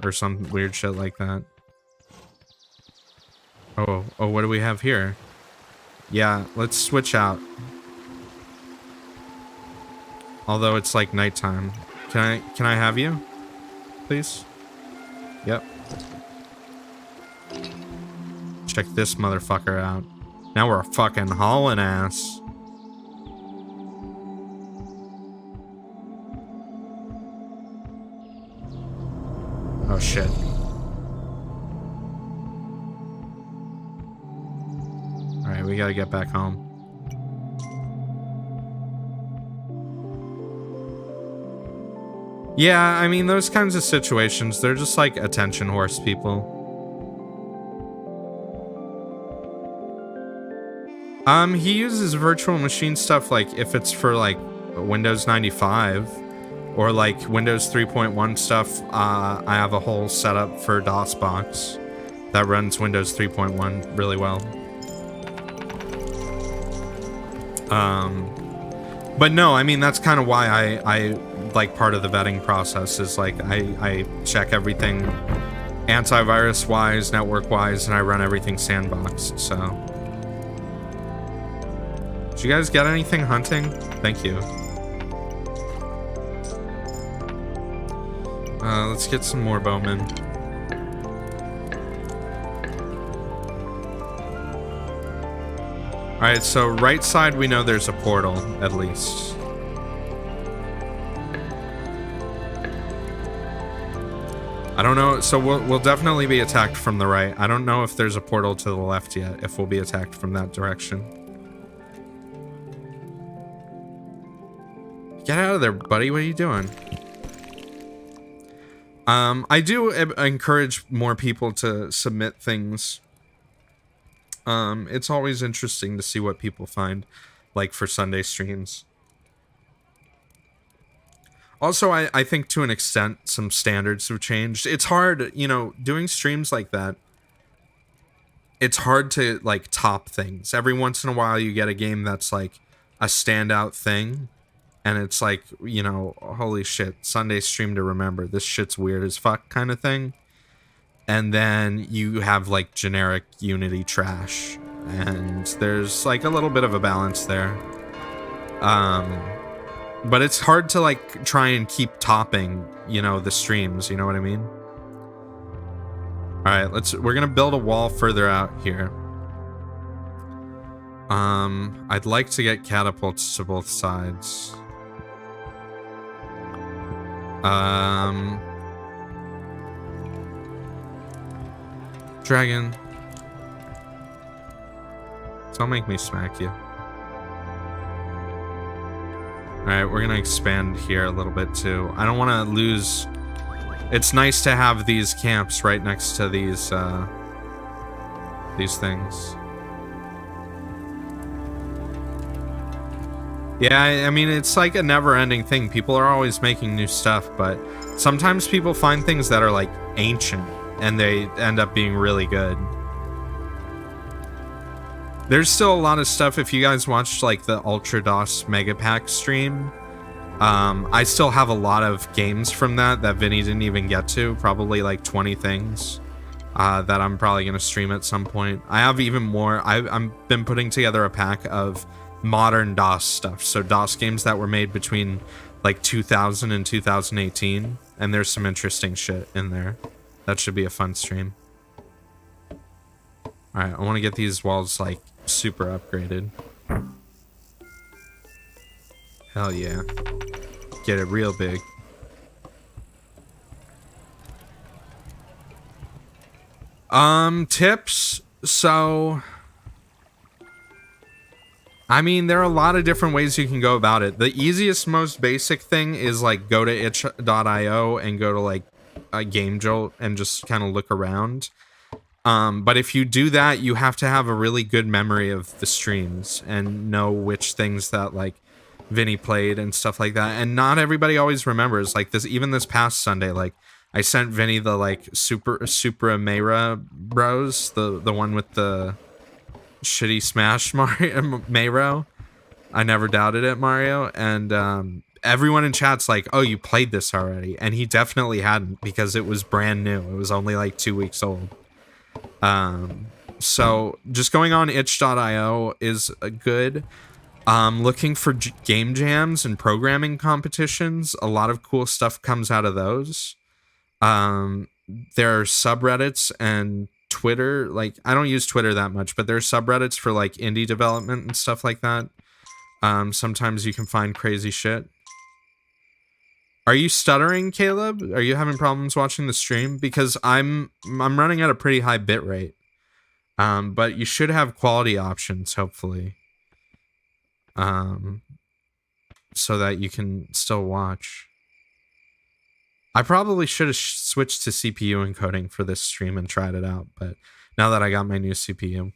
or some weird shit like that. Oh, what do we have here? Yeah, let's switch out. Although it's, like, nighttime. Can I have you? Please? Yep. Check this motherfucker out. Now we're fucking hauling ass. Oh shit. Alright, we gotta get back home. Yeah, I mean, those kinds of situations, they're just like attention horse people. He uses virtual machine stuff like if it's for like Windows 95 or like Windows 3.1 stuff. I have a whole setup for DOSBox that runs Windows 3.1 really well. But no, I mean, that's kind of why I like part of the vetting process is like I check everything antivirus wise, network wise, and I run everything sandboxed. So, did you guys get anything hunting? Thank you. Let's get some more bowmen. Alright, so right side we know there's a portal, at least. I don't know, so we'll definitely be attacked from the right. I don't know if there's a portal to the left yet, if we'll be attacked from that direction. Get out of there, buddy, what are you doing? I do encourage more people to submit things. It's always interesting to see what people find, like for Sunday streams. Also, I think to an extent, some standards have changed. It's hard, you know, doing streams like that. It's hard to, like, top things. Every once in a while, you get a game that's, like, a standout thing. And it's like, you know, holy shit, Sunday stream to remember. This shit's weird as fuck kind of thing. And then you have, like, generic Unity trash. And there's, like, a little bit of a balance there. But it's hard to, like, try and keep topping, you know, the streams. You know what I mean? Alright, we're gonna build a wall further out here. I'd like to get catapults to both sides. Dragon. Don't make me smack you. Alright, we're gonna expand here a little bit too. I don't want to lose... It's nice to have these camps right next to these things. Yeah, I mean, it's like a never-ending thing. People are always making new stuff, but sometimes people find things that are, like, ancient, and they end up being really good. There's still a lot of stuff. If you guys watched, like, the Ultra DOS Mega Pack stream, I still have a lot of games from that Vinny didn't even get to. Probably, like, 20 things that I'm probably going to stream at some point. I have even more. I've been putting together a pack of modern DOS stuff, so DOS games that were made between like 2000 and 2018, and there's some interesting shit in there. That should be a fun stream. Alright, I want to get these walls like super upgraded. Hell yeah. Get it real big. Tips. So I mean, there are a lot of different ways you can go about it. The easiest, most basic thing is like go to itch.io and go to like a Game Jolt and just kind of look around. But if you do that, you have to have a really good memory of the streams and know which things that like Vinny played and stuff like that. And not everybody always remembers. Like this, even this past Sunday, like I sent Vinny the like Supra Mayra Bros, the one with the shitty Smash Mario Mayro. I never doubted it, Mario. And everyone in chat's like, oh, you played this already. And he definitely hadn't, because it was brand new. It was only like 2 weeks old. So just going on itch.io is good. Looking for game jams and programming competitions. A lot of cool stuff comes out of those. There are subreddits and Twitter, like I don't use Twitter that much, but there's subreddits for like indie development and stuff like that. Sometimes you can find crazy shit. Are you stuttering, Caleb? Are you having problems watching the stream? Because I'm running at a pretty high bit rate. But you should have quality options, hopefully. So that you can still watch. I probably should have switched to CPU encoding for this stream and tried it out, but now that I got my new CPU.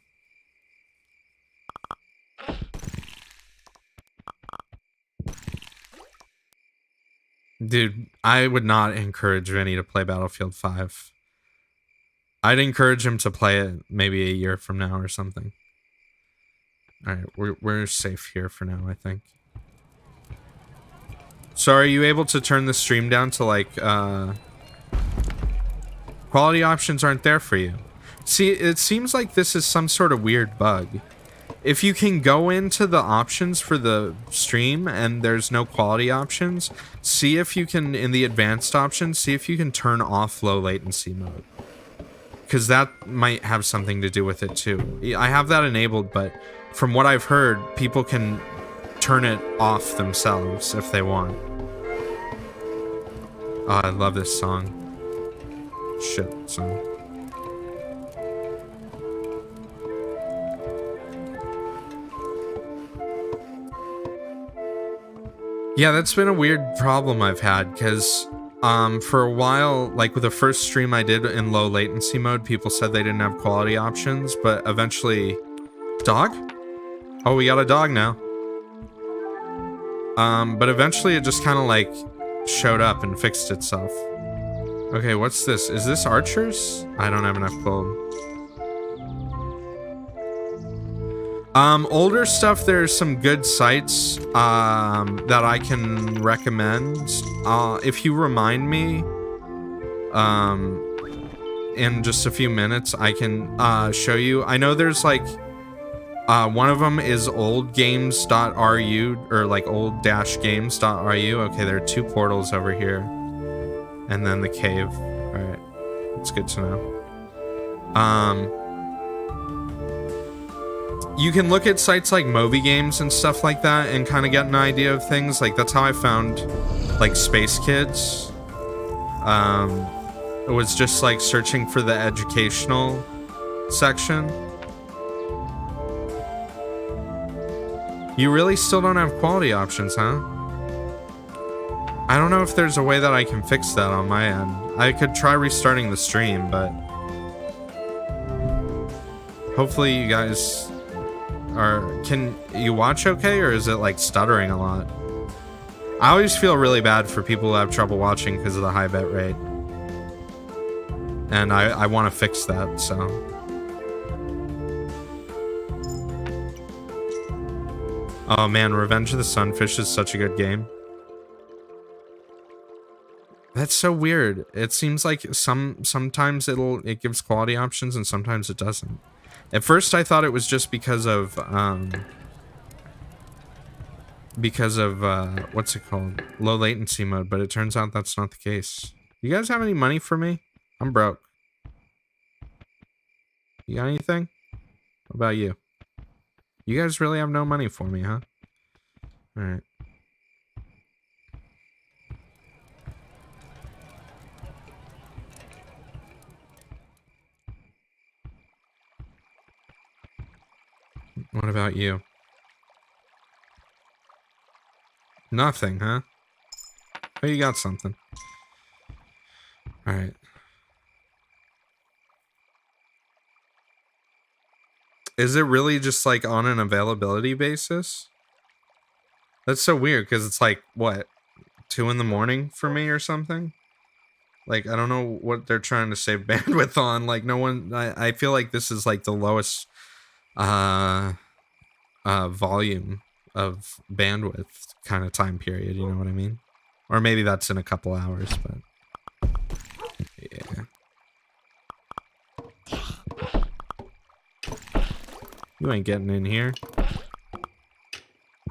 Dude, I would not encourage Vinny to play Battlefield 5. I'd encourage him to play it maybe a year from now or something. Alright, we're safe here for now, I think. So are you able to turn the stream down to like, quality options aren't there for you? See, it seems like this is some sort of weird bug. If you can go into the options for the stream and there's no quality options, see if you can, in the advanced options, see if you can turn off low latency mode. Because that might have something to do with it too. I have that enabled, but from what I've heard, people can turn it off themselves if they want. Oh, I love this song. Shit song. Yeah, that's been a weird problem I've had, because for a while, like with the first stream I did in low latency mode, people said they didn't have quality options, but eventually... Dog? Oh, we got a dog now. But eventually it just kind of like showed up and fixed itself. Okay, what's this? Is this archers? I don't have enough gold. Older stuff, there's some good sites that I can recommend. If you remind me in just a few minutes, I can show you. I know there's like one of them is oldgames.ru or like old-games.ru. Okay, there are two portals over here. And then the cave. Alright. It's good to know. You can look at sites like Moby Games and stuff like that and kind of get an idea of things. Like, that's how I found, like, Space Kids. It was just, like, searching for the educational section. You really still don't have quality options, huh? I don't know if there's a way that I can fix that on my end. I could try restarting the stream, but... hopefully you guys... can you watch okay, or is it like stuttering a lot? I always feel really bad for people who have trouble watching because of the high bit rate. And I want to fix that, so. Oh man, Revenge of the Sunfish is such a good game. That's so weird. It seems like sometimes it gives quality options and sometimes it doesn't. At first, I thought it was just because of what's it called? Low latency mode, but it turns out that's not the case. You guys have any money for me? I'm broke. You got anything? What about you? You guys really have no money for me, huh? Alright. What about you? Nothing, huh? Oh, you got something. Alright. Is it really just like on an availability basis? That's so weird because it's like, what, 2 in the morning for me or something? Like, I don't know what they're trying to save bandwidth on. Like, no one, I feel like this is like the lowest volume of bandwidth kind of time period, you know what I mean? Or maybe that's in a couple hours, but yeah. You ain't getting in here.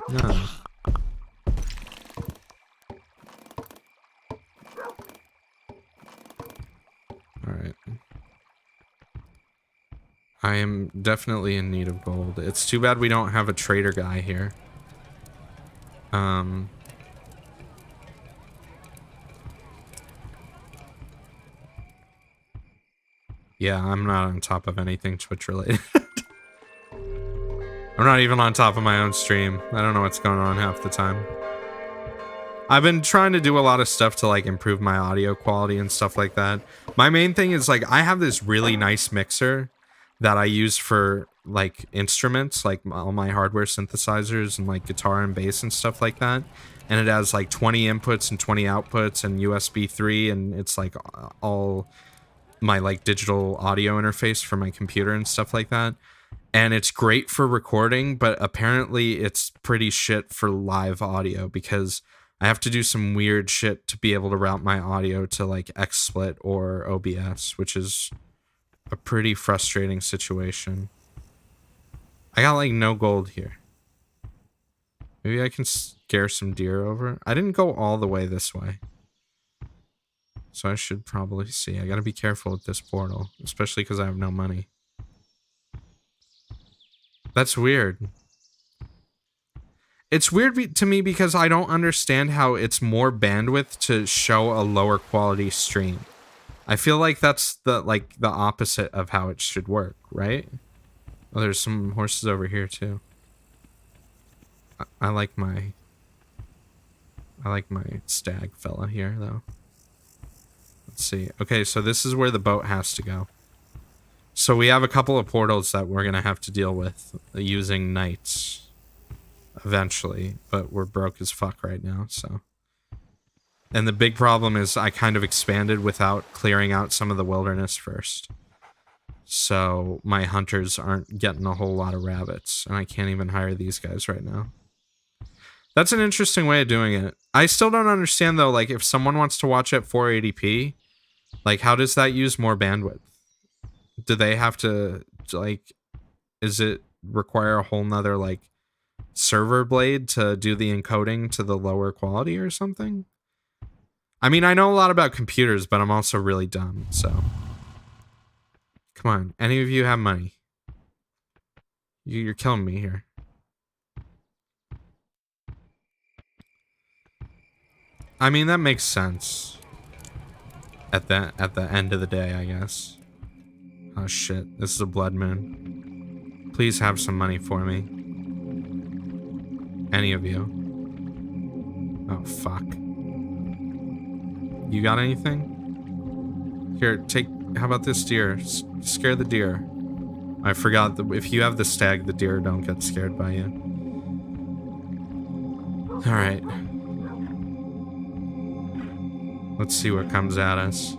No. Alright. I am definitely in need of gold. It's too bad we don't have a trader guy here. Yeah, I'm not on top of anything Twitch related. I'm not even on top of my own stream. I don't know what's going on half the time. I've been trying to do a lot of stuff to like improve my audio quality and stuff like that. My main thing is like I have this really nice mixer that I use for like instruments, like all my hardware synthesizers and like guitar and bass and stuff like that. And it has like 20 inputs and 20 outputs and USB 3, and it's like all my like digital audio interface for my computer and stuff like that. And it's great for recording, but apparently it's pretty shit for live audio because I have to do some weird shit to be able to route my audio to like XSplit or OBS, which is a pretty frustrating situation. I got like no gold here. Maybe I can scare some deer over. I didn't go all the way this way, so I should probably see. I gotta be careful with this portal, especially because I have no money. That's weird. It's weird to me because I don't understand how it's more bandwidth to show a lower quality stream. I feel like that's the opposite of how it should work, right? Oh, there's some horses over here too. I like my stag fella here though. Let's see. Okay, so this is where the boat has to go. So we have a couple of portals that we're gonna have to deal with using knights eventually, but we're broke as fuck right now, so. And the big problem is I kind of expanded without clearing out some of the wilderness first. So my hunters aren't getting a whole lot of rabbits, and I can't even hire these guys right now. That's an interesting way of doing it. I still don't understand though, like if someone wants to watch at 480p, like how does that use more bandwidth? Do they have to, like, is it require a whole nother, like, server blade to do the encoding to the lower quality or something? I mean, I know a lot about computers, but I'm also really dumb, so. Come on, any of you have money? You're killing me here. I mean, that makes sense. At the end of the day, I guess. Oh shit, this is a blood moon. Please have some money for me. Any of you. Oh fuck. You got anything? Here, take, how about this deer? Scare the deer. I forgot that if you have the stag, the deer don't get scared by you. Alright. Let's see what comes at us.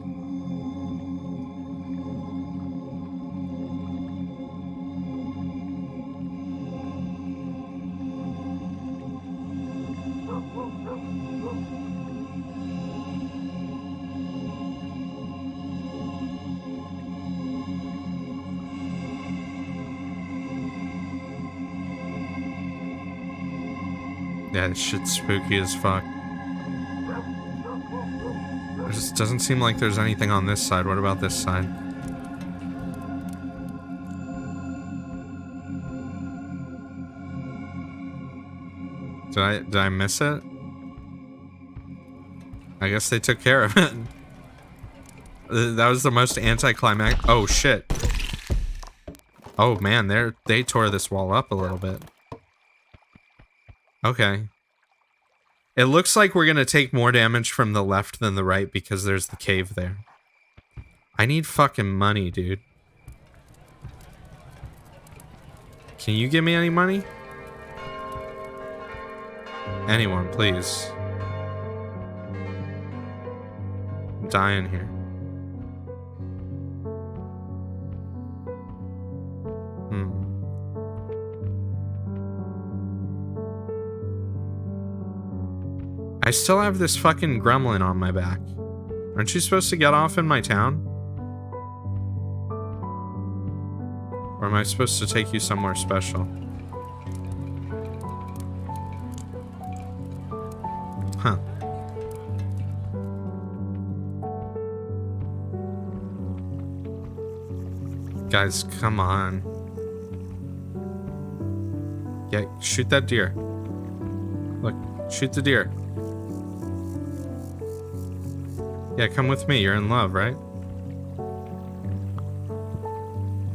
Yeah, this shit's spooky as fuck. It just doesn't seem like there's anything on this side. What about this side? Did I miss it? I guess they took care of it. That was the most anticlimactic. Oh shit. Oh man, they tore this wall up a little bit. Okay. It looks like we're gonna take more damage from the left than the right because there's the cave there. I need fucking money, dude. Can you give me any money? Anyone, please. I'm dying here. I still have this fucking gremlin on my back. Aren't you supposed to get off in my town? Or am I supposed to take you somewhere special? Huh. Guys, come on. Yeah, shoot that deer. Look, shoot the deer. Yeah, come with me. You're in love, right?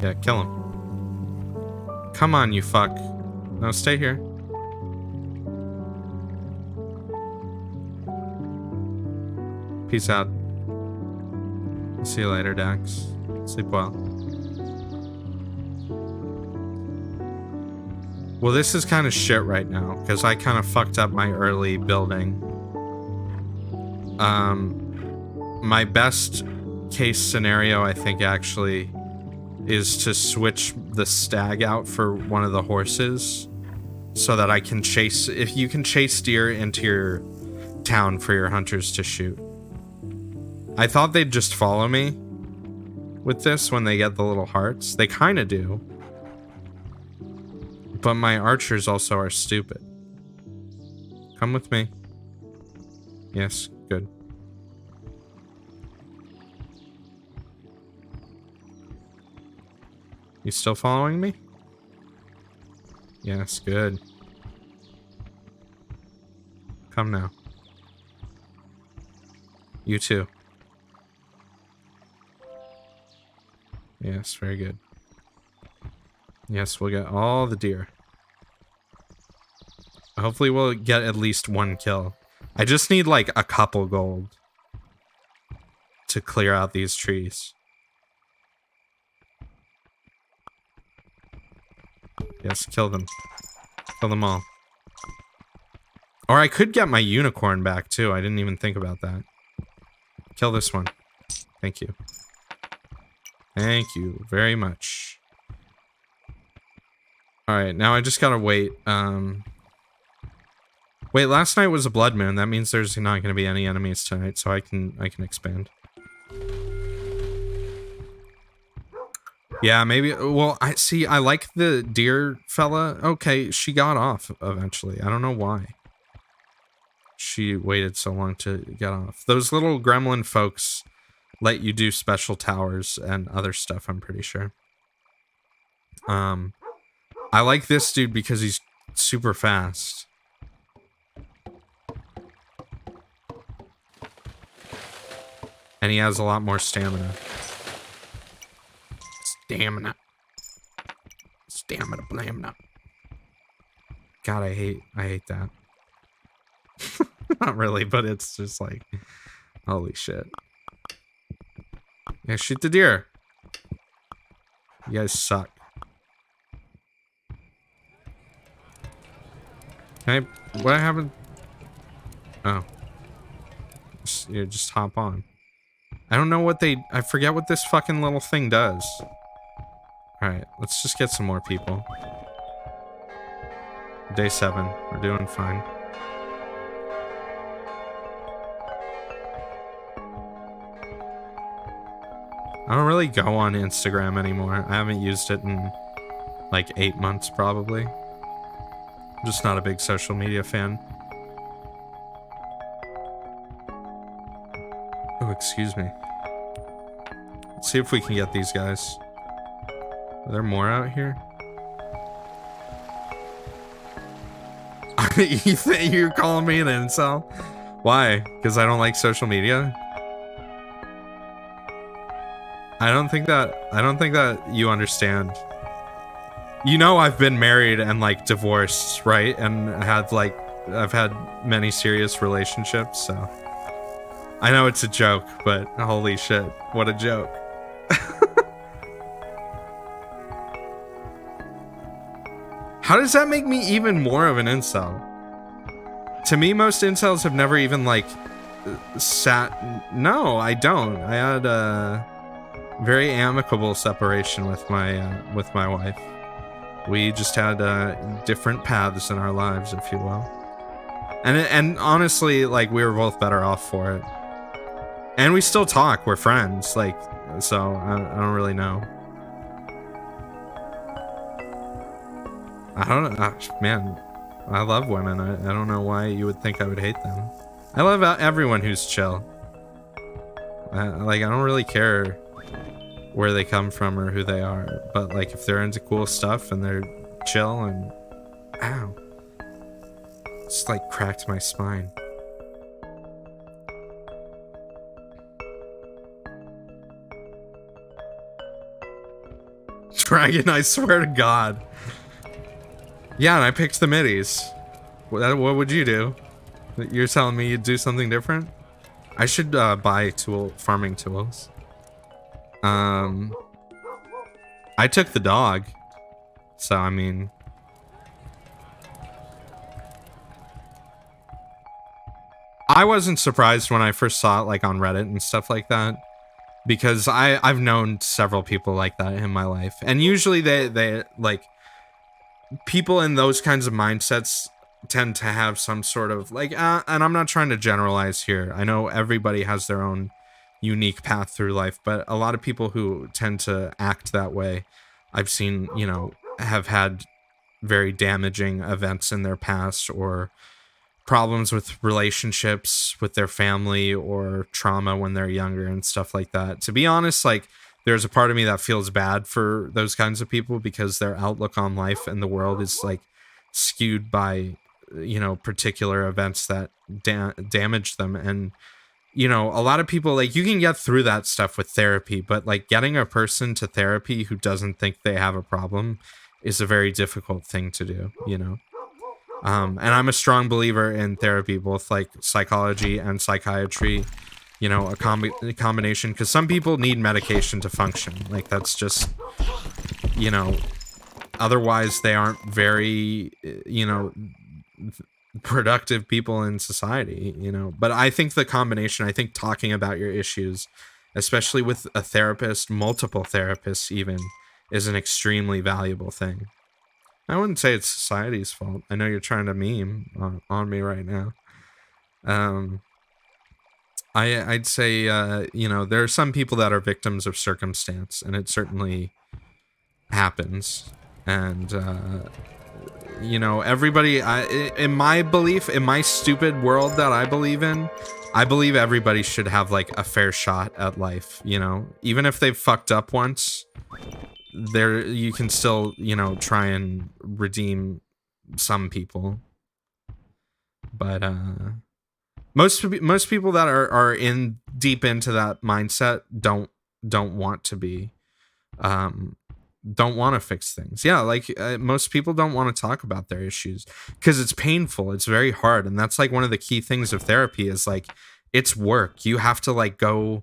Yeah, kill him. Come on, you fuck. No, stay here. Peace out. See you later, Dax. Sleep well. Well, this is kind of shit right now, because I kind of fucked up my early building. My best case scenario, I think, actually, is to switch the stag out for one of the horses, so that I can chase... If you can chase deer into your town for your hunters to shoot. I thought they'd just follow me with this when they get the little hearts. They kind of do. But my archers also are stupid. Come with me. Yes, good. You still following me? Yes, good. Come now. You too. Yes, very good. Yes, we'll get all the deer. Hopefully we'll get at least one kill. I just need like a couple gold to clear out these trees. Yes, kill them. Kill them all. Or I could get my unicorn back too. I didn't even think about that. Kill this one. Thank you. Thank you very much. Alright, now I just gotta wait. Wait, last night was a blood moon. That means there's not gonna be any enemies tonight, so I can expand. Yeah, maybe. Well, I like the deer fella. Okay, she got off eventually. I don't know why she waited so long to get off. Those little gremlin folks let you do special towers and other stuff, I'm pretty sure. I like this dude because he's super fast. And he has a lot more stamina. Stamina. Stamina, blamina. God, I hate that. Not really, but it's just like, holy shit. Yeah, shoot the deer. You guys suck. Can I, what happened? Oh. Just hop on. I don't know what I forget what this fucking little thing does. Alright, let's just get some more people. Day 7. We're doing fine. I don't really go on Instagram anymore. I haven't used it in like 8 months probably. I'm just not a big social media fan. Oh, excuse me. Let's see if we can get these guys. Are there more out here? You think you're calling me an incel? Why? Because I don't like social media? I don't think that you understand. You know, I've been married and like divorced, right? And I've had many serious relationships, so I know it's a joke, but holy shit, what a joke. How does that make me even more of an incel? To me, most incels have never even like no, I don't. I had a very amicable separation with my wife. We just had different paths in our lives, if you will. And honestly, like, we were both better off for it. And we still talk. We're friends. Like, so I don't really know. I don't know. Man, I love women. I don't know why you would think I would hate them. I love everyone who's chill. I don't really care where they come from or who they are. But like if they're into cool stuff and they're chill and ow, it's like cracked my spine. Dragon, I swear to God. Yeah, and I picked the middies. What would you do? You're telling me you'd do something different? I should buy farming tools. I took the dog. So, I mean... I wasn't surprised when I first saw it, like, on Reddit and stuff like that. Because I've known several people like that in my life. And usually they like... people in those kinds of mindsets tend to have some sort of, like... and I'm not trying to generalize here. I know everybody has their own unique path through life. But a lot of people who tend to act that way, I've seen, you know, have had very damaging events in their past or problems with relationships with their family or trauma when they're younger and stuff like that. To be honest, like there's a part of me that feels bad for those kinds of people because their outlook on life and the world is like skewed by, you know, particular events that damage them. And, you know, a lot of people, like, you can get through that stuff with therapy, but like getting a person to therapy who doesn't think they have a problem is a very difficult thing to do, you know? And I'm a strong believer in therapy, both like psychology and psychiatry, you know, a combination, because some people need medication to function. Like that's just, you know, otherwise they aren't very, you know, productive people in society, you know. But I think the combination, I think talking about your issues, especially with a therapist, multiple therapists even, is an extremely valuable thing. I wouldn't say it's society's fault. I know you're trying to meme on me right now. I'd say, you know, there are some people that are victims of circumstance, and it certainly happens. And, you know, everybody, in my belief, in my stupid world that I believe in, I believe everybody should have, like, a fair shot at life, you know? Even if they've fucked up once, you can still, you know, try and redeem some people. But most people that are in deep into that mindset don't want to be don't want to fix things. Yeah, like most people don't want to talk about their issues because it's painful. It's very hard, and that's like one of the key things of therapy is like it's work. You have to like go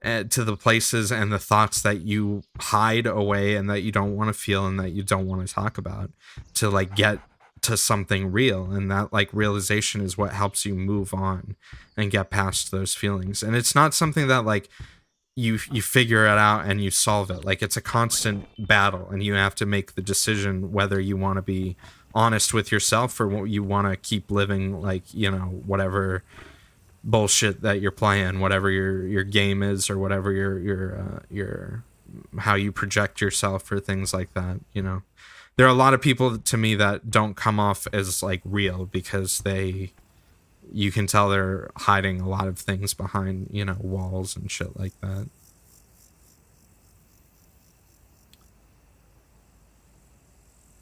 to the places and the thoughts that you hide away and that you don't want to feel and that you don't want to talk about to like get to something real. And that like realization is what helps you move on and get past those feelings. And it's not something that like you figure it out and you solve it. Like it's a constant battle, and you have to make the decision whether you want to be honest with yourself or you want to keep living like, you know, whatever bullshit that you're playing, whatever your game is, or whatever your how you project yourself or things like that. You know, there are a lot of people to me that don't come off as like real because you can tell they're hiding a lot of things behind, you know, walls and shit like that.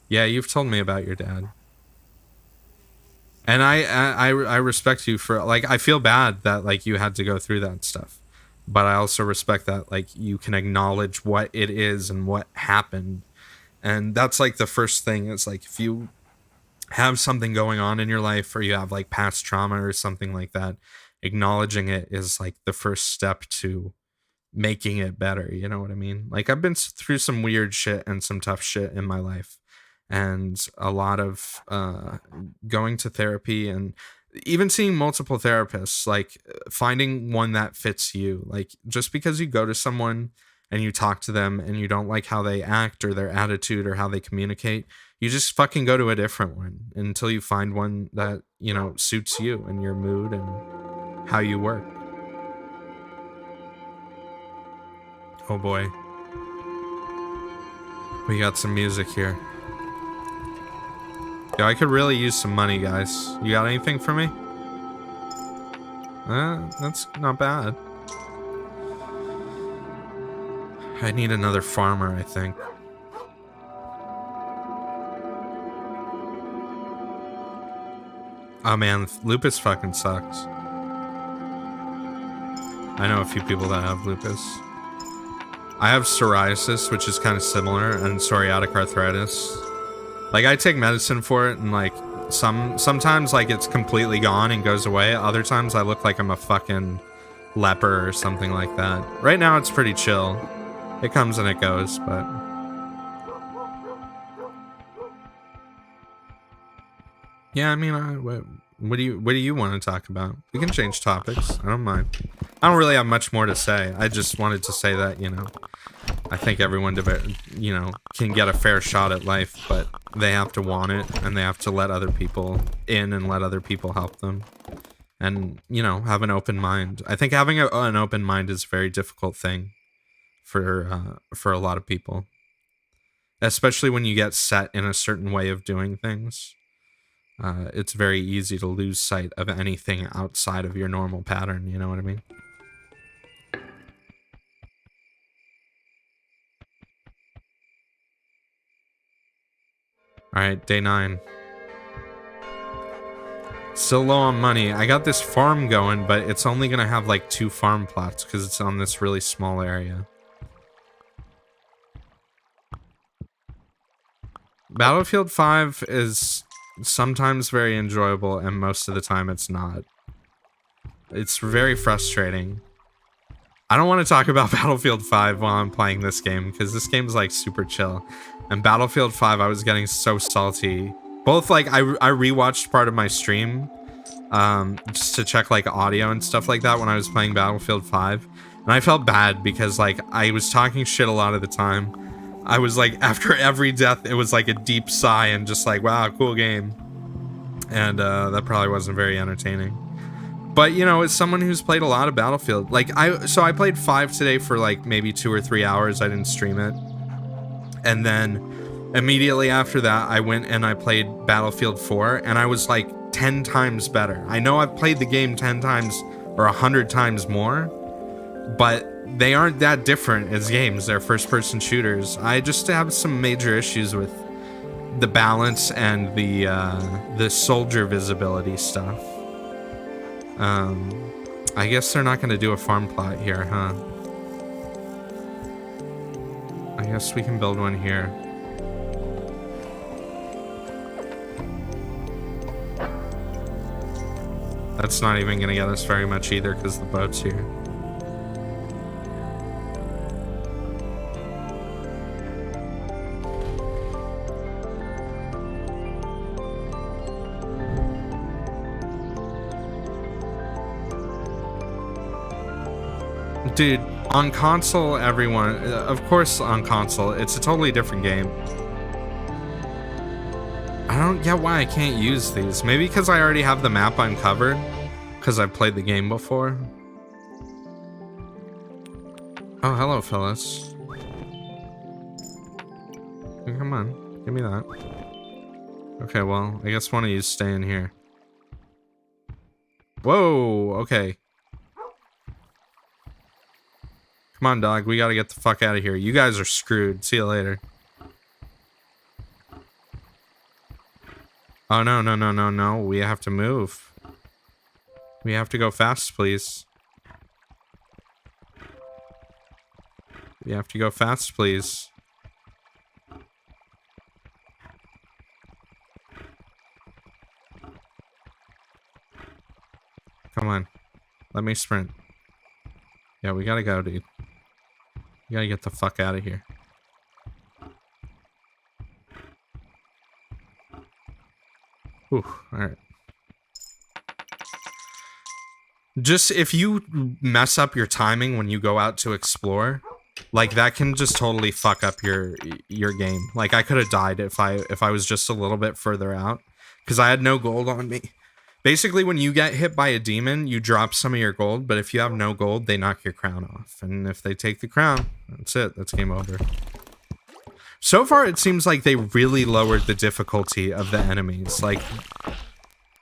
Yeah, you've told me about your dad. And I respect you for like, I feel bad that like you had to go through that stuff, but I also respect that like you can acknowledge what it is and what happened. And that's like the first thing. It's like if you have something going on in your life or you have like past trauma or something like that, acknowledging it is like the first step to making it better. You know what I mean? Like I've been through some weird shit and some tough shit in my life. And a lot of going to therapy and even seeing multiple therapists, like finding one that fits you. Like just because you go to someone and you talk to them and you don't like how they act or their attitude or how they communicate, you just fucking go to a different one until you find one that, you know, suits you and your mood and how you work. Oh boy. We got some music here. Yo, I could really use some money, guys. You got anything for me? That's not bad. I need another farmer, I think. Oh man, lupus fucking sucks. I know a few people that have lupus. I have psoriasis, which is kind of similar, and psoriatic arthritis. Like, I take medicine for it, and like, sometimes like it's completely gone and goes away. Other times I look like I'm a fucking leper or something like that. Right now it's pretty chill. It comes and it goes, but... Yeah, I mean, what do you want to talk about? We can change topics. I don't mind. I don't really have much more to say. I just wanted to say that, you know, I think everyone, you know, can get a fair shot at life, but they have to want it, and they have to let other people in and let other people help them. And, you know, have an open mind. I think having an open mind is a very difficult thing for a lot of people. Especially when you get set in a certain way of doing things. It's very easy to lose sight of anything outside of your normal pattern, you know what I mean? Alright, day 9. Still low on money. I got this farm going, but it's only gonna have like 2 farm plots because it's on this really small area. Battlefield 5 is sometimes very enjoyable, and most of the time it's not. It's very frustrating. I don't want to talk about Battlefield 5 while I'm playing this game, because this game's like super chill. And Battlefield 5, I was getting so salty. Both, like, I rewatched part of my stream, just to check, like, audio and stuff like that when I was playing Battlefield 5. And I felt bad because, like, I was talking shit a lot of the time. I was like, after every death, it was like a deep sigh and just like, wow, cool game. And that probably wasn't very entertaining. But, you know, as someone who's played a lot of Battlefield, like, so I played 5 today for like maybe 2 or 3 hours. I didn't stream it. And then immediately after that, I went and I played Battlefield 4, and I was like 10 times better. I know I've played the game 10 times or 100 times more, but they aren't that different as games. They're first-person shooters. I just have some major issues with the balance and the soldier visibility stuff. I guess they're not going to do a farm plot here, huh? I guess we can build one here. That's not even going to get us very much either because the boat's here. Dude, on console, everyone... Of course, on console, it's a totally different game. I don't get why I can't use these. Maybe because I already have the map uncovered? Because I've played the game before? Oh, hello, Phyllis. Oh, come on, give me that. Okay, well, I guess one of you stay in here. Whoa, okay. Come on, dog. We gotta get the fuck out of here. You guys are screwed. See you later. Oh, no, no, no, no, no. We have to move. We have to go fast, please. We have to go fast, please. Come on. Let me sprint. Yeah, we gotta go, dude. We gotta get the fuck out of here. Ooh, alright. Just, if you mess up your timing when you go out to explore, like, that can just totally fuck up your game. Like, I could have died if I was just a little bit further out. Because I had no gold on me. Basically, when you get hit by a demon, you drop some of your gold, but if you have no gold, they knock your crown off. And if they take the crown, that's it. That's game over. So far, it seems like they really lowered the difficulty of the enemies. Like,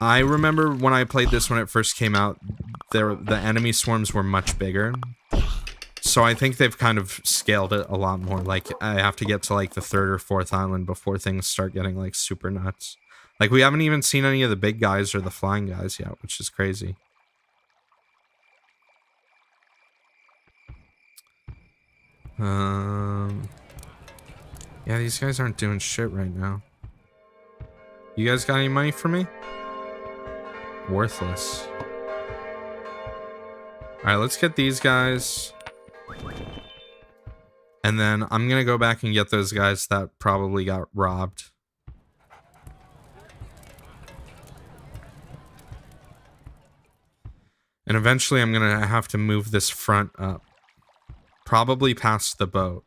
I remember when I played this when it first came out, the enemy swarms were much bigger. So I think they've kind of scaled it a lot more. Like, I have to get to like the 3rd or 4th island before things start getting like super nuts. Like, we haven't even seen any of the big guys or the flying guys yet, which is crazy. Yeah, these guys aren't doing shit right now. You guys got any money for me? Worthless. Alright, let's get these guys. And then I'm gonna go back and get those guys that probably got robbed. And eventually I'm gonna have to move this front up. Probably past the boat.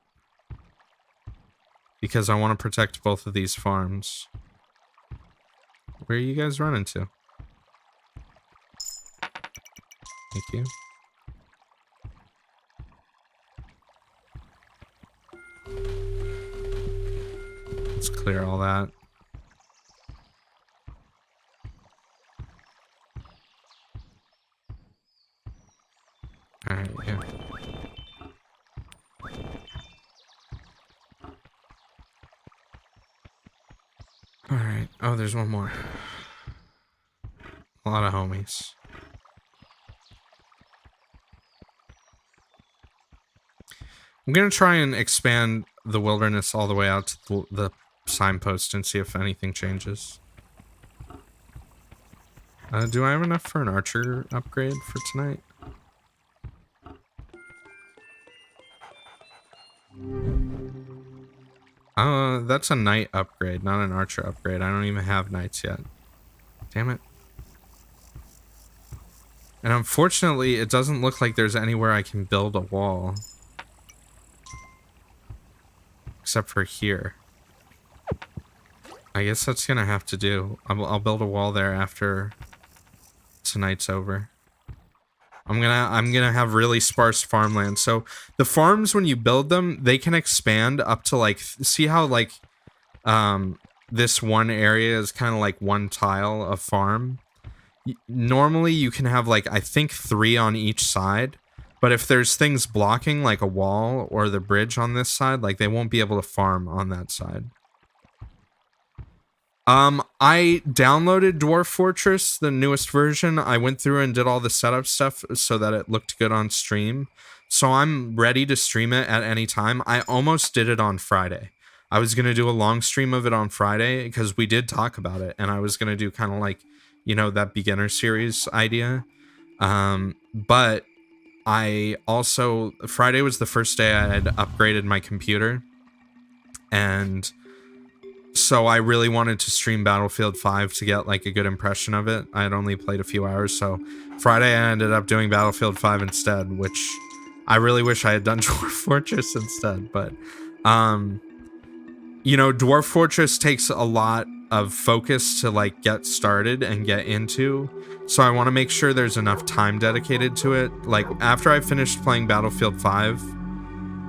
Because I want to protect both of these farms. Where are you guys running to? Thank you. Let's clear all that. Alright, yeah. Alright. Oh, there's one more. A lot of homies. I'm gonna try and expand the wilderness all the way out to the signpost and see if anything changes. Do I have enough for an archer upgrade for tonight? That's a knight upgrade, not an archer upgrade. I don't even have knights yet. Damn it. And unfortunately, it doesn't look like there's anywhere I can build a wall. Except for here. I guess that's gonna have to do. I'll build a wall there after tonight's over. I'm gonna have really sparse farmland. So the farms, when you build them, they can expand up to like, see how like this one area is kind of like one tile of farm. Normally you can have like, I think 3 on each side, but if there's things blocking like a wall or the bridge on this side, like they won't be able to farm on that side. I downloaded Dwarf Fortress, the newest version. I went through and did all the setup stuff so that it looked good on stream. So I'm ready to stream it at any time. I almost did it on Friday. I was going to do a long stream of it on Friday because we did talk about it. And I was going to do kind of like, you know, that beginner series idea. But I also, Friday was the first day I had upgraded my computer. And so I really wanted to stream Battlefield 5 to get like a good impression of it. I had only played a few hours, so Friday I ended up doing Battlefield 5 instead, which I really wish I had done Dwarf Fortress instead. But, you know, Dwarf Fortress takes a lot of focus to like get started and get into. So I want to make sure there's enough time dedicated to it. Like after I finished playing Battlefield 5,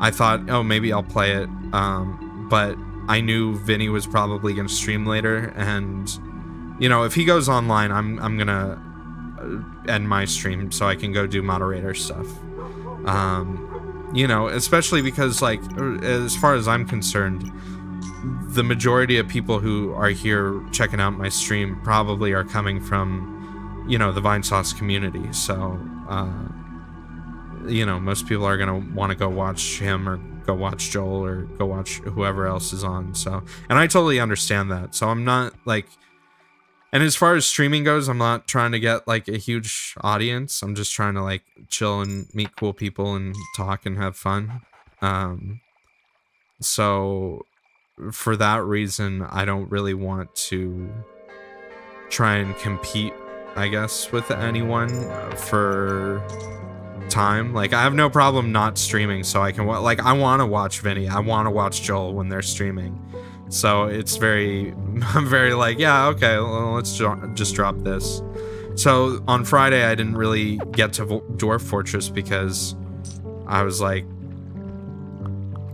I thought, oh, maybe I'll play it. But I knew Vinny was probably going to stream later, and you know, if he goes online, I'm gonna end my stream so I can go do moderator stuff. You know, especially because like, as far as I'm concerned, the majority of people who are here checking out my stream probably are coming from, you know, the Vinesauce community. So, you know, most people are gonna want to go watch him or go watch Joel or go watch whoever else is on. So, and I totally understand that. So I'm not like, and as far as streaming goes, I'm not trying to get like a huge audience. I'm just trying to like chill and meet cool people and talk and have fun. So for that reason, I don't really want to try and compete, I guess, with anyone for time. Like I have no problem not streaming, so I can like, I want to watch Vinny, I want to watch Joel when they're streaming. So it's very, I'm very like, yeah, okay, well, let's just drop this. So on Friday I didn't really get to Dwarf Fortress because I was like,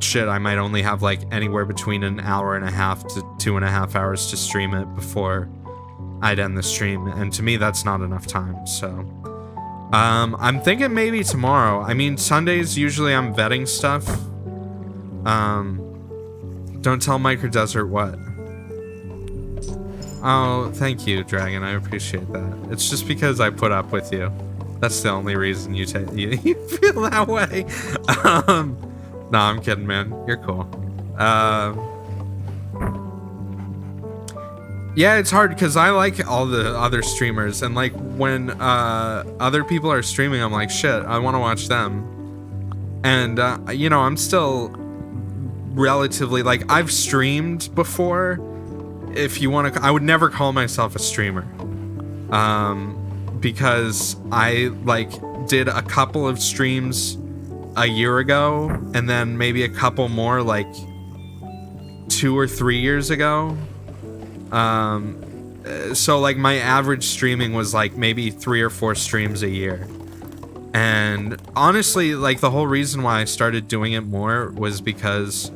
shit, I might only have like anywhere between an hour and a half to 2.5 hours to stream it before I'd end the stream, and to me that's not enough time. So I'm thinking maybe tomorrow. I mean, Sundays usually I'm vetting stuff. Don't tell Microdesert what. Oh, thank you, Dragon. I appreciate that. It's just because I put up with you. That's the only reason you feel that way. No, I'm kidding, man. You're cool. Yeah, it's hard because I like all the other streamers, and like when other people are streaming, I'm like, shit, I want to watch them. And you know, I'm still relatively like I've streamed before. If you want to, I would never call myself a streamer, because I like did a couple of streams a year ago, and then maybe a couple more like 2 or 3 years ago. So like my average streaming was like maybe 3 or 4 streams a year. And honestly, like the whole reason why I started doing it more was because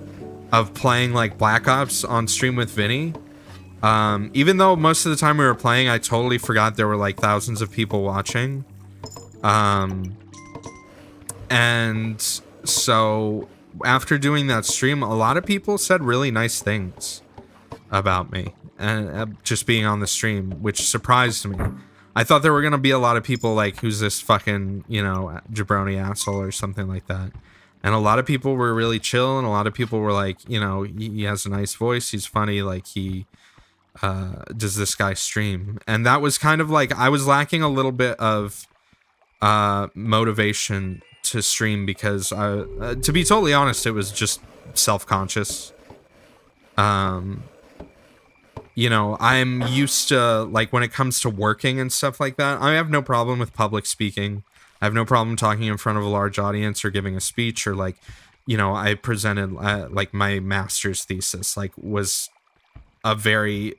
of playing like Black Ops on stream with Vinny. Even though most of the time we were playing, I totally forgot there were like thousands of people watching. And so after doing that stream, a lot of people said really nice things about me and just being on the stream, which surprised me. I thought there were gonna be a lot of people like, who's this fucking, you know, jabroni asshole or something like that. And a lot of people were really chill, and a lot of people were like, you know, he has a nice voice, he's funny, like he does this guy stream. And that was kind of like, I was lacking a little bit of motivation to stream because to be totally honest, it was just self-conscious. You know, I'm used to, like, when it comes to working and stuff like that, I have no problem with public speaking. I have no problem talking in front of a large audience or giving a speech, or like, you know, I presented like my master's thesis, like was a very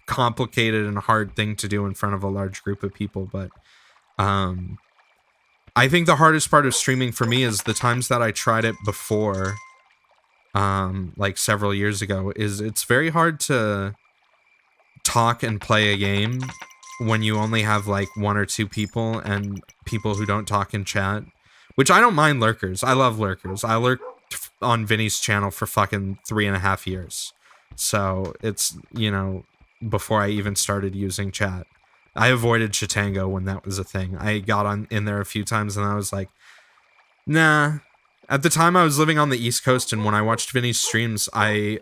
complicated and hard thing to do in front of a large group of people. But I think the hardest part of streaming for me is the times that I tried it before, like several years ago, is it's very hard to talk and play a game when you only have like 1 or 2 people and people who don't talk in chat, which I don't mind lurkers. I love lurkers. I lurked on Vinny's channel for fucking 3.5 years. So it's, you know, before I even started using chat. I avoided Chatango when that was a thing. I got on in there a few times and I was like, nah. At the time I was living on the East Coast, and when I watched Vinny's streams, I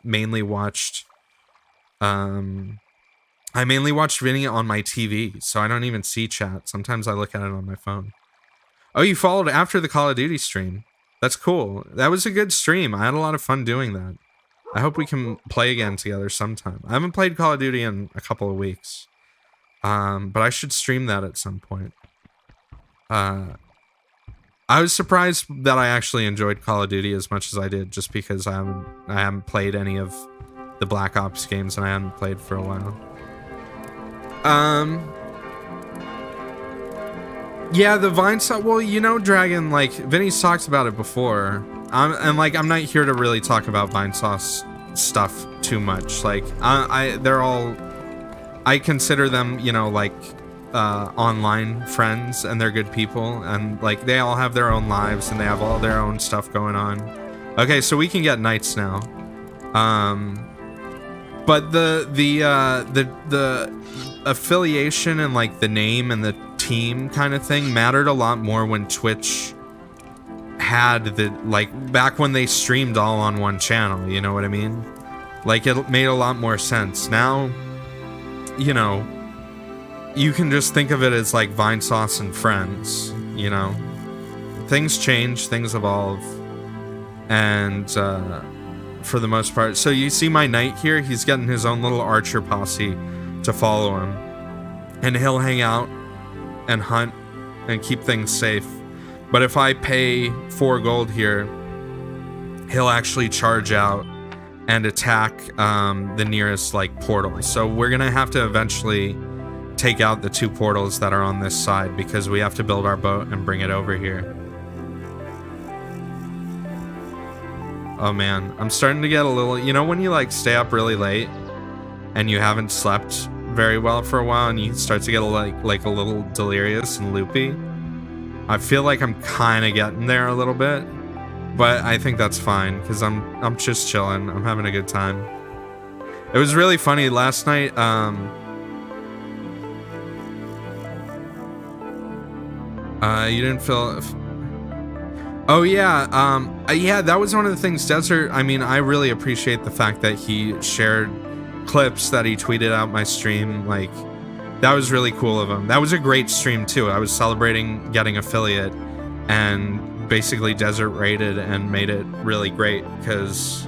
mainly watched Vinny on my TV, so I don't even see chat. Sometimes I look at it on my phone. Oh, you followed after the Call of Duty stream. That's cool. That was a good stream. I had a lot of fun doing that. I hope we can play again together sometime. I haven't played Call of Duty in a couple of weeks. But I should stream that at some point. I was surprised that I actually enjoyed Call of Duty as much as I did, just because I haven't played any of the Black Ops games, and I hadn't played for a while. Yeah, the Vine stuff. Well, you know, Dragon, like Vinny's talked about it before. I'm not here to really talk about Vinesauce stuff too much. Like, they're all, I consider them, you know, like online friends, and they're good people, and like they all have their own lives and they have all their own stuff going on. Okay, so we can get knights now. But the affiliation and like the name and the team kind of thing mattered a lot more when Twitch had the, like, back when they streamed all on one channel, you know what I mean? Like, it made a lot more sense. Now, you know, you can just think of it as like Vinesauce and friends, you know? Things change, things evolve, and for the most part. So you see my knight here, he's getting his own little archer posse to follow him, and he'll hang out and hunt and keep things safe. But if I pay 4 gold here, he'll actually charge out and attack the nearest like portal. So we're gonna have to eventually take out the 2 portals that are on this side, because we have to build our boat and bring it over here. Oh man, I'm starting to get a little, you know when you like stay up really late and you haven't slept very well for a while, and you start to get like a little delirious and loopy. I feel like I'm kind of getting there a little bit, but I think that's fine because I'm just chilling. I'm having a good time. It was really funny last night. You didn't feel. Oh yeah, yeah, that was one of the things. Desert. I mean, I really appreciate the fact that he shared clips that he tweeted out my stream. Like, that was really cool of him. That was a great stream too. I was celebrating getting affiliate, and basically Desert rated and made it really great because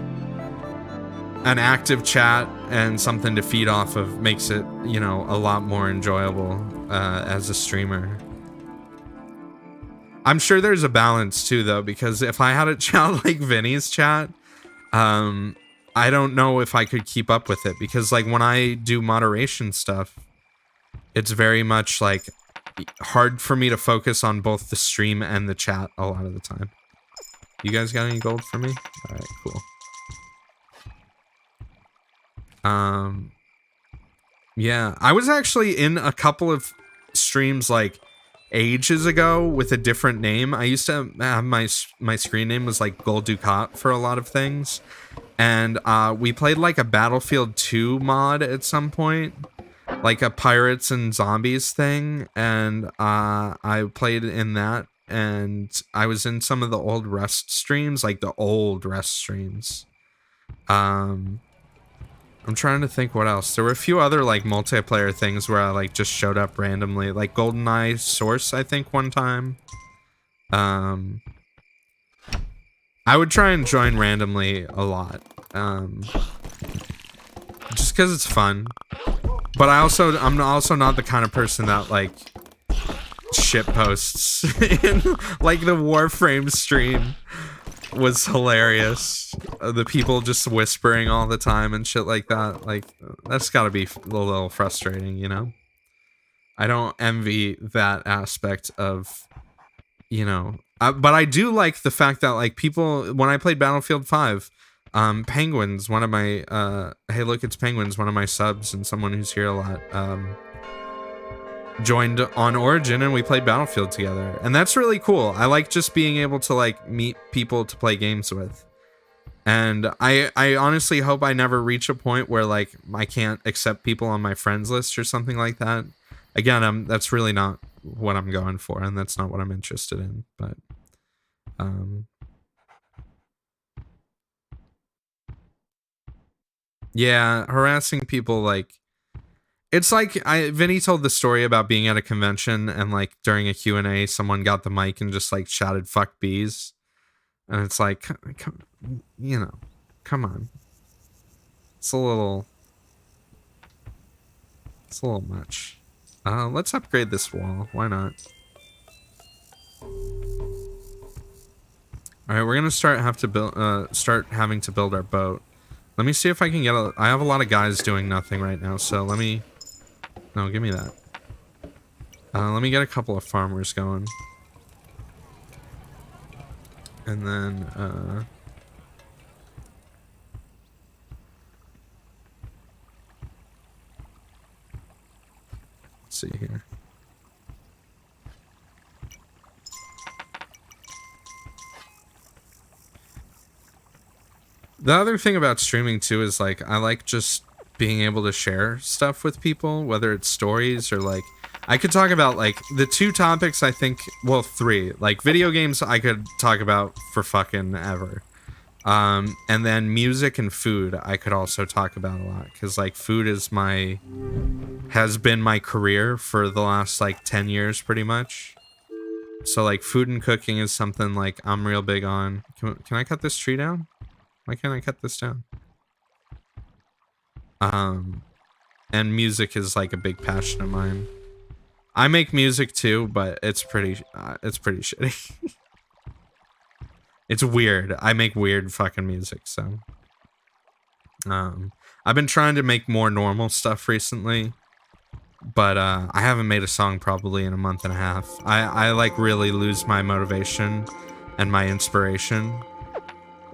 an active chat and something to feed off of makes it, you know, a lot more enjoyable as a streamer. I'm sure there's a balance too, though, because if I had a chat like Vinny's chat, I don't know if I could keep up with it, because like when I do moderation stuff, it's very much like hard for me to focus on both the stream and the chat a lot of the time. You guys got any gold for me? All right, cool. Yeah, I was actually in a couple of streams like ages ago with a different name. I used to have my screen name was like Gold Ducat for a lot of things, and we played like a Battlefield 2 mod at some point, like a pirates and zombies thing, and I played in that, and I was in some of the old Rust streams, like the old Rust streams. I'm trying to think what else. There were a few other like multiplayer things where I like just showed up randomly, like GoldenEye Source, I think one time. I would try and join randomly a lot, just because it's fun. But I'm also not the kind of person that like shit posts. In, like the Warframe stream was hilarious. The people just whispering all the time and shit like that. Like, that's gotta be a little frustrating, you know? I don't envy that aspect of, you know, but I do like the fact that like people, when I played Battlefield 5, Penguins, one of my, hey look, it's Penguins, one of my subs and someone who's here a lot, joined on Origin and we played Battlefield together, and that's really cool. I like just being able to like meet people to play games with, and I honestly hope I never reach a point where like I can't accept people on my friends list or something like that. Again, that's really not what I'm going for, and that's not what I'm interested in, but yeah, harassing people, like, it's like Vinny told the story about being at a convention and like during a Q&A, someone got the mic and just like shouted "fuck bees," and it's like, you know, come on, it's a little much. Let's upgrade this wall. Why not? All right, we're gonna start having to build our boat. Let me see if I can get I have a lot of guys doing nothing right now, so let me. No, give me that. Let me get a couple of farmers going. And then, let's see here. The other thing about streaming too is like, I like just being able to share stuff with people, whether it's stories or like, I could talk about like the two topics, I think, well, three, like video games I could talk about for fucking ever. And then music and food I could also talk about a lot, because like food has been my career for the last like 10 years pretty much. So like food and cooking is something like I'm real big on. Can I cut this tree down? Why can't I cut this down? And music is like a big passion of mine. I make music too, but it's pretty shitty. It's weird. I make weird fucking music, so. I've been trying to make more normal stuff recently, but I haven't made a song probably in a month and a half. I like really lose my motivation and my inspiration.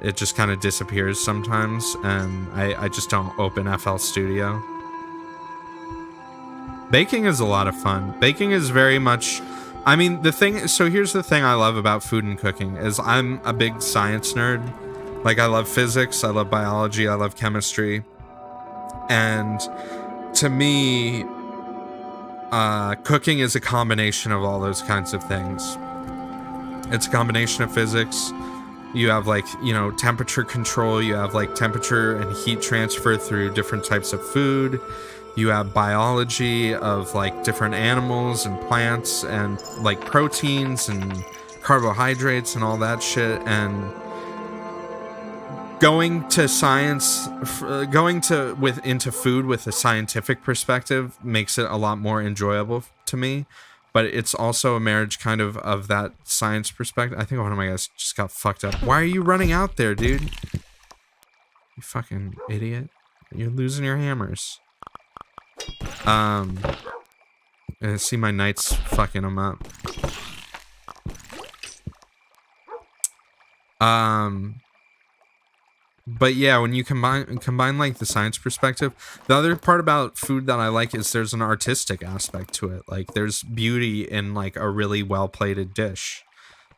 It just kind of disappears sometimes, and I just don't open FL Studio. Baking is a lot of fun. Baking is very much, I mean, so here's the thing I love about food and cooking is I'm a big science nerd. Like, I love physics, I love biology, I love chemistry. And to me, cooking is a combination of all those kinds of things. It's a combination of physics. You have, like, you know, temperature control. You have, like, temperature and heat transfer through different types of food. You have biology of, like, different animals and plants and, like, proteins and carbohydrates and all that shit. And going to science, into food with a scientific perspective makes it a lot more enjoyable to me. But it's also a marriage kind of that science perspective. I think one of my guys just got fucked up. Why are you running out there, dude? You fucking idiot. You're losing your hammers. And I see my knights fucking them up. But yeah, when you combine like the science perspective, the other part about food that I like is there's an artistic aspect to it. Like, there's beauty in like a really well plated dish.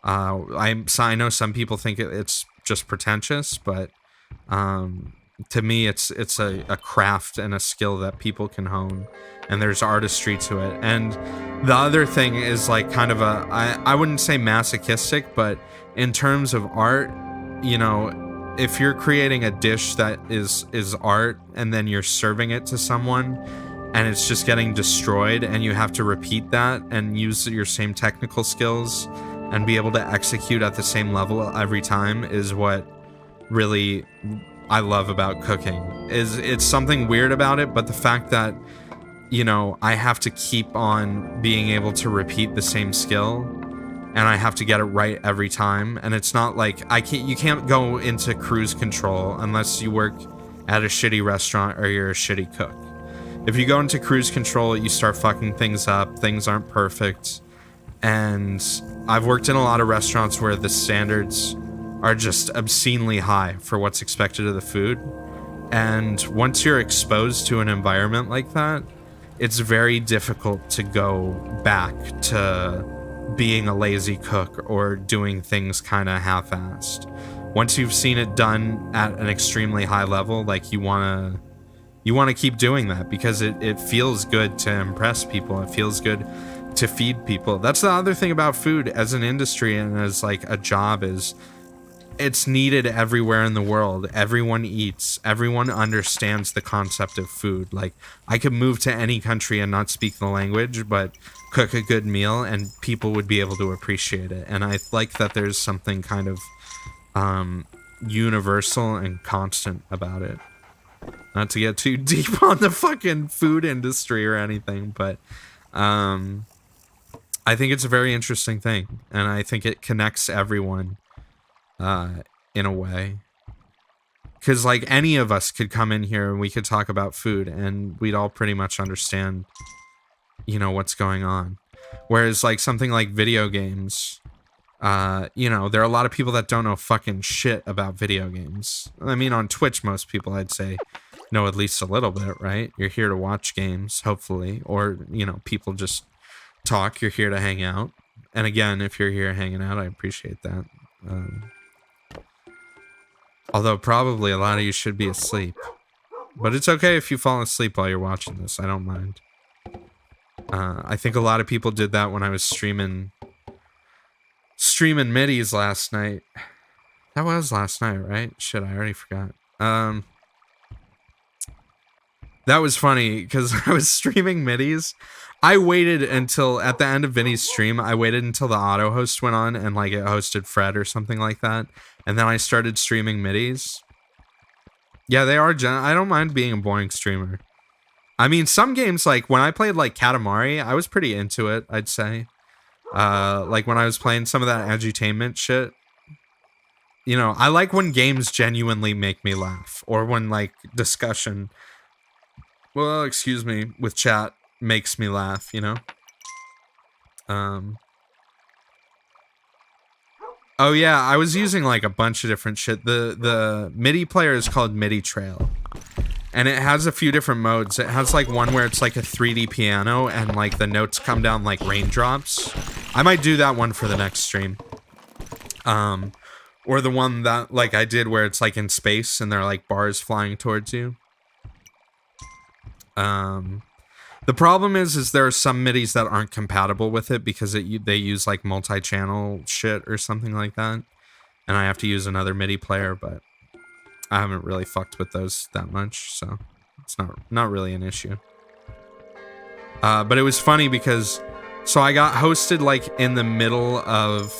I know some people think it's just pretentious, but to me, it's a craft and a skill that people can hone, and there's artistry to it. And the other thing is like kind of I wouldn't say masochistic, but in terms of art, you know, if you're creating a dish that is art and then you're serving it to someone and it's just getting destroyed and you have to repeat that and use your same technical skills and be able to execute at the same level every time is what really I love about cooking. It's something weird about it, but the fact that, you know, I have to keep on being able to repeat the same skill and I have to get it right every time. And it's not like you can't go into cruise control unless you work at a shitty restaurant or you're a shitty cook. If you go into cruise control, you start fucking things up. Things aren't perfect. And I've worked in a lot of restaurants where the standards are just obscenely high for what's expected of the food. And once you're exposed to an environment like that, it's very difficult to go back to being a lazy cook or doing things kind of half-assed. Once you've seen it done at an extremely high level, like you want to keep doing that because it feels good to impress people. It feels good to feed people. That's the other thing about food as an industry and as like a job is it's needed everywhere in the world. Everyone eats. Everyone understands the concept of food. Like, I could move to any country and not speak the language, but cook a good meal and people would be able to appreciate it. And I like that there's something kind of universal and constant about it. Not to get too deep on the fucking food industry or anything, but I think it's a very interesting thing, and I think it connects everyone in a way. Because, like, any of us could come in here and we could talk about food and we'd all pretty much understand, you know, what's going on. Whereas, like, something like video games, you know, there are a lot of people that don't know fucking shit about video games. I mean, on Twitch, most people, I'd say, know at least a little bit, right? You're here to watch games, hopefully. Or, you know, people just talk. You're here to hang out. And again, if you're here hanging out, I appreciate that. Although probably a lot of you should be asleep. But it's okay if you fall asleep while you're watching this. I don't mind. I think a lot of people did that when I was streaming middies last night. That was last night, right? Shit, I already forgot. That was funny because I was streaming middies. I waited until at the end of Vinny's stream, I waited until the auto host went on and like it hosted Fred or something like that. And then I started streaming middies. Yeah, they are. I don't mind being a boring streamer. I mean, some games, like when I played like Katamari, I was pretty into it, I'd say. Like when I was playing some of that edutainment shit. You know, I like when games genuinely make me laugh. Or when like discussion, well, excuse me, with chat makes me laugh, you know? Oh yeah, I was using like a bunch of different shit. The MIDI player is called MIDI Trail. And it has a few different modes. It has like one where it's like a 3D piano and like the notes come down like raindrops. I might do that one for the next stream. Or the one that like I did where it's like in space and they're like bars flying towards you. The problem is there are some MIDIs that aren't compatible with it because they use like multi-channel shit or something like that. And I have to use another MIDI player, but I haven't really fucked with those that much, so it's not really an issue. But it was funny because, so I got hosted like in the middle of,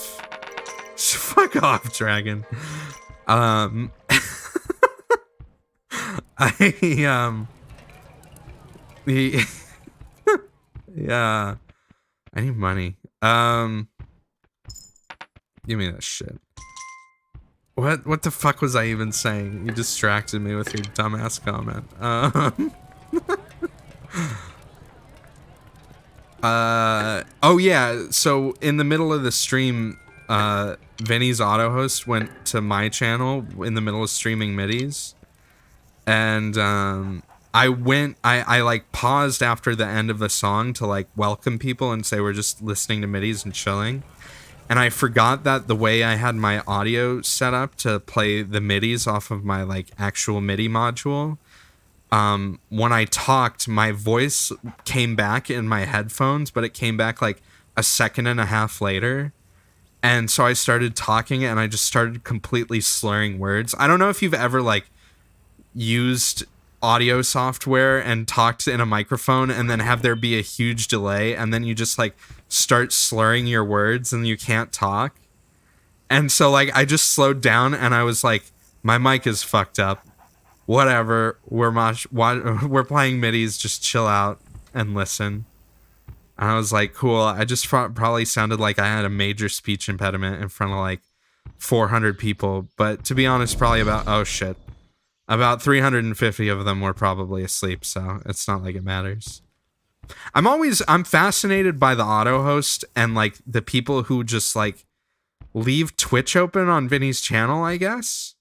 fuck off, Dragon. Yeah, I need money. Give me that shit. What the fuck was I even saying? You distracted me with your dumbass comment. Oh yeah, so in the middle of the stream, Vinny's auto host went to my channel in the middle of streaming midis. And I like paused after the end of the song to like welcome people and say we're just listening to midis and chilling. And I forgot that the way I had my audio set up to play the midis off of my like actual MIDI module, when I talked, my voice came back in my headphones, but it came back like a second and a half later. And so I started talking and I just started completely slurring words. I don't know if you've ever like used audio software and talked in a microphone and then have there be a huge delay and then you just like start slurring your words and you can't talk. And so like I just slowed down and I was like, my mic is fucked up. Whatever, we're playing midis, just chill out and listen. And I was like, cool. I just probably sounded like I had a major speech impediment in front of like 400 people, but to be honest, probably about 350 of them were probably asleep, so it's not like it matters. I'm fascinated by the auto host and like the people who just like leave Twitch open on Vinny's channel, I guess.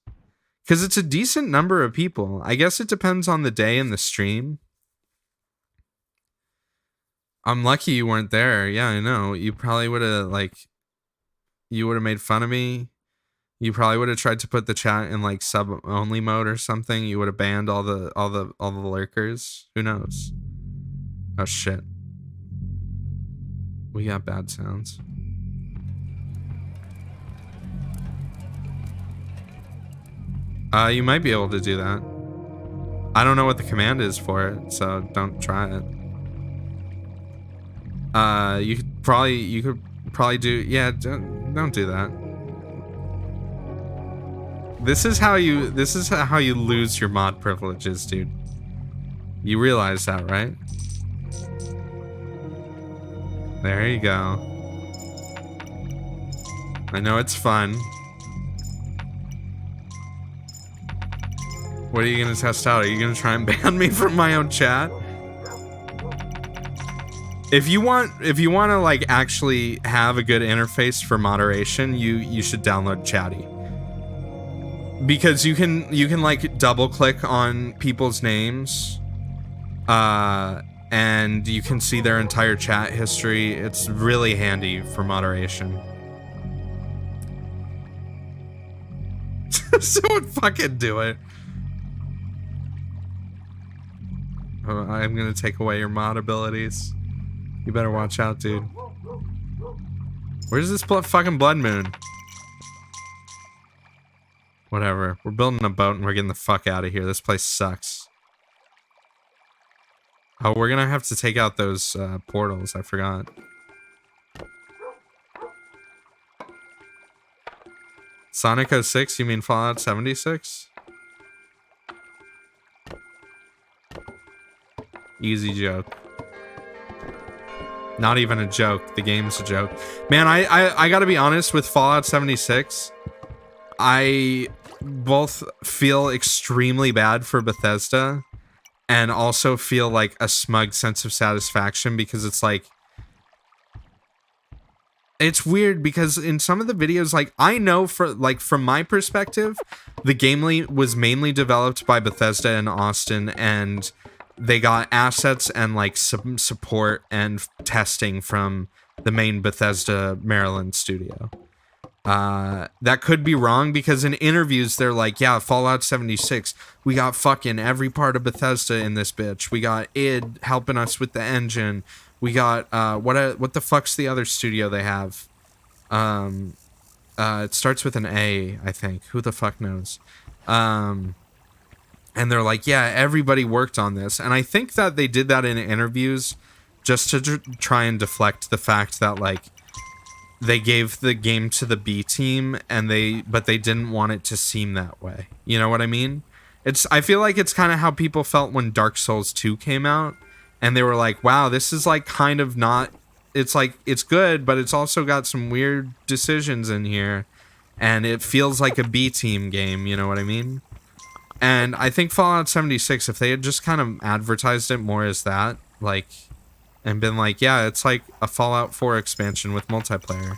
Because it's a decent number of people. I guess it depends on the day and the stream. I'm lucky you weren't there. Yeah, I know. You probably would have made fun of me. You probably would have tried to put the chat in like sub only mode or something. You would have banned all the lurkers. Who knows? Oh shit. We got bad sounds. You might be able to do that. I don't know what the command is for it, so don't try it. You could probably do, yeah, don't do that. This is how you lose your mod privileges, dude. You realize that, right? There you go. I know it's fun. What are you gonna test out? Are you gonna try and ban me from my own chat? If you want to like actually have a good interface for moderation, you should download Chatty. Because you can like double click on people's names, and you can see their entire chat history. It's really handy for moderation. Someone fucking do it. Oh, I'm gonna take away your mod abilities. You better watch out, dude. Where's this fucking blood moon? Whatever. We're building a boat and we're getting the fuck out of here. This place sucks. Oh, we're gonna have to take out those portals. I forgot. Sonic 06? You mean Fallout 76? Easy joke. Not even a joke. The game's a joke. Man, I gotta be honest with Fallout 76. I both feel extremely bad for Bethesda and also feel like a smug sense of satisfaction because it's like it's weird because in some of the videos, like I know from my perspective, the game was mainly developed by Bethesda in Austin, and they got assets and like some support and testing from the main Bethesda Maryland studio. That could be wrong because in interviews they're like, yeah, Fallout 76, we got fucking every part of Bethesda in this bitch. We got id helping us with the engine. We got what the fuck's the other studio they have? It starts with an A, I think. Who the fuck knows? And they're like, yeah, everybody worked on this. And I think that they did that in interviews just to try and deflect the fact that like they gave the game to the B team but they didn't want it to seem that way. You know what I mean? I feel like it's kind of how people felt when Dark Souls 2 came out, and they were like, wow, this is like kind of not, it's like, it's good, but it's also got some weird decisions in here, and it feels like a B team game, you know what I mean? And I think Fallout 76, if they had just kind of advertised it more as that, like, and been like, yeah, it's like a Fallout 4 expansion with multiplayer.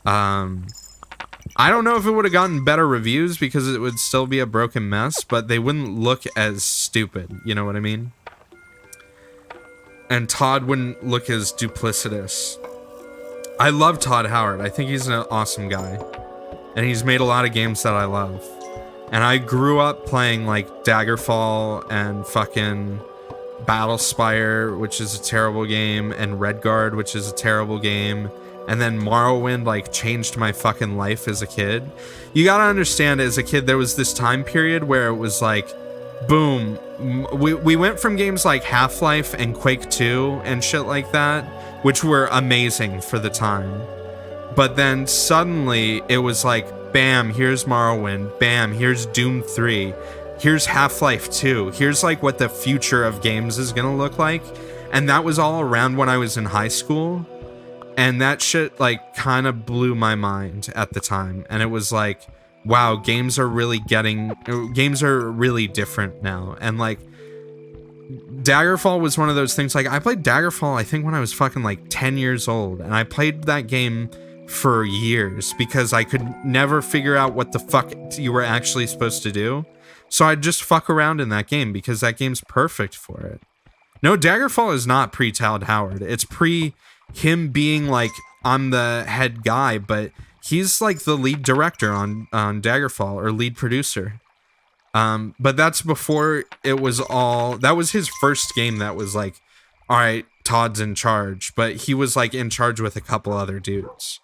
I don't know if it would have gotten better reviews because it would still be a broken mess, but they wouldn't look as stupid, you know what I mean? And Todd wouldn't look as duplicitous. I love Todd Howard. I think he's an awesome guy. And he's made a lot of games that I love. And I grew up playing like Daggerfall and fucking Battlespire, which is a terrible game, and Redguard, which is a terrible game, and then Morrowind like changed my fucking life as a kid. You gotta understand, as a kid there was this time period where it was like, boom, we went from games like Half-Life and Quake 2 and shit like that, which were amazing for the time, but then suddenly it was like, bam, here's Morrowind, bam, here's Doom 3, here's Half-Life 2. Here's like what the future of games is gonna look like. And that was all around when I was in high school. And that shit like kind of blew my mind at the time. And it was like, wow, games are really different now. And like Daggerfall was one of those things. Like I played Daggerfall, I think when I was fucking like 10 years old. And I played that game for years because I could never figure out what the fuck you were actually supposed to do. So I'd just fuck around in that game because that game's perfect for it. No, Daggerfall is not pre-Todd Howard. It's pre him being like, I'm the head guy, but he's like the lead director on Daggerfall, or lead producer. But that's before it was all, that was his first game that was like, all right, Todd's in charge, but he was like in charge with a couple other dudes.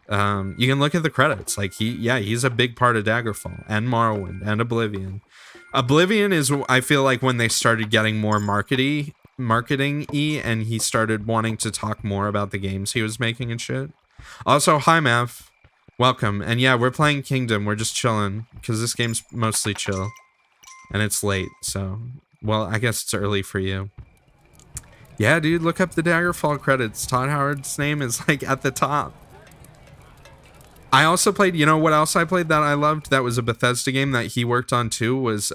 You can look at the credits. Like he's a big part of Daggerfall and Morrowind and Oblivion. Oblivion is, I feel like, when they started getting more marketing-y, and he started wanting to talk more about the games he was making and shit. Also, hi Mav, welcome. And yeah, we're playing Kingdom. We're just chilling because this game's mostly chill, and it's late. So, well, I guess it's early for you. Yeah, dude, look up the Daggerfall credits. Todd Howard's name is like at the top. I also played, you know what else I played that I loved? That was a Bethesda game that he worked on too, was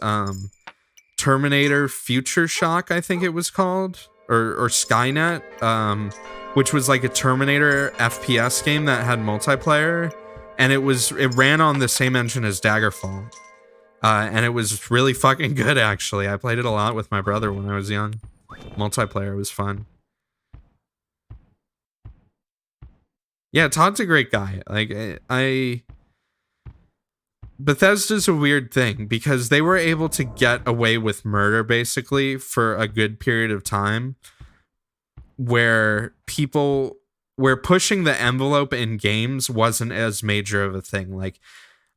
Terminator Future Shock, I think it was called, or Skynet, which was like a Terminator FPS game that had multiplayer, and it ran on the same engine as Daggerfall, and it was really fucking good actually. I played it a lot with my brother when I was young. Multiplayer was fun. Yeah, Todd's a great guy. Like, Bethesda's a weird thing because they were able to get away with murder basically for a good period of time, where pushing the envelope in games wasn't as major of a thing. Like,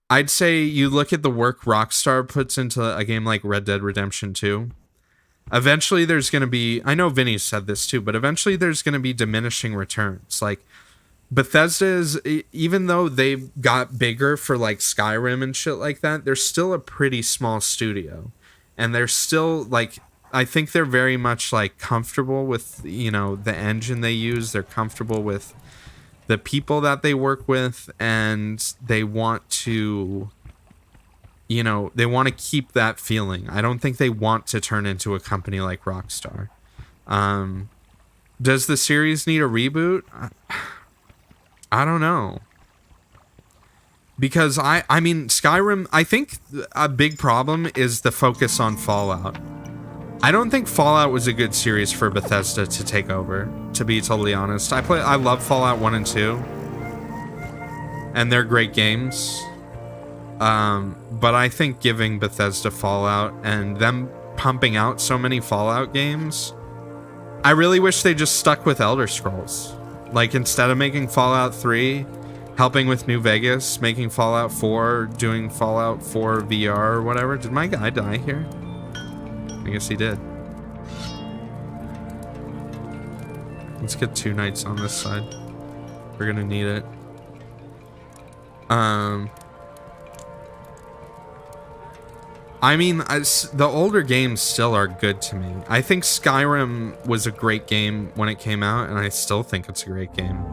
I'd say you look at the work Rockstar puts into a game like Red Dead Redemption 2. Eventually there's going to be, I know Vinny said this too, but eventually there's going to be diminishing returns. Like, Bethesda is, even though they've got bigger for like Skyrim and shit like that, they're still a pretty small studio. And they're still like, I think they're very much like comfortable with, you know, the engine they use. They're comfortable with the people that they work with, and they want to, you know, they want to keep that feeling. I don't think they want to turn into a company like Rockstar. Does the series need a reboot? I don't know. Because I mean, Skyrim, I think a big problem is the focus on Fallout. I don't think Fallout was a good series for Bethesda to take over, to be totally honest. I love Fallout 1 and 2. And they're great games. But I think giving Bethesda Fallout and them pumping out so many Fallout games, I really wish they just stuck with Elder Scrolls. Like, instead of making Fallout 3, helping with New Vegas, making Fallout 4, doing Fallout 4 VR or whatever. Did my guy die here? I guess he did. Let's get 2 knights on this side. We're gonna need it. I mean, the older games still are good to me. I think Skyrim was a great game when it came out, and I still think it's a great game.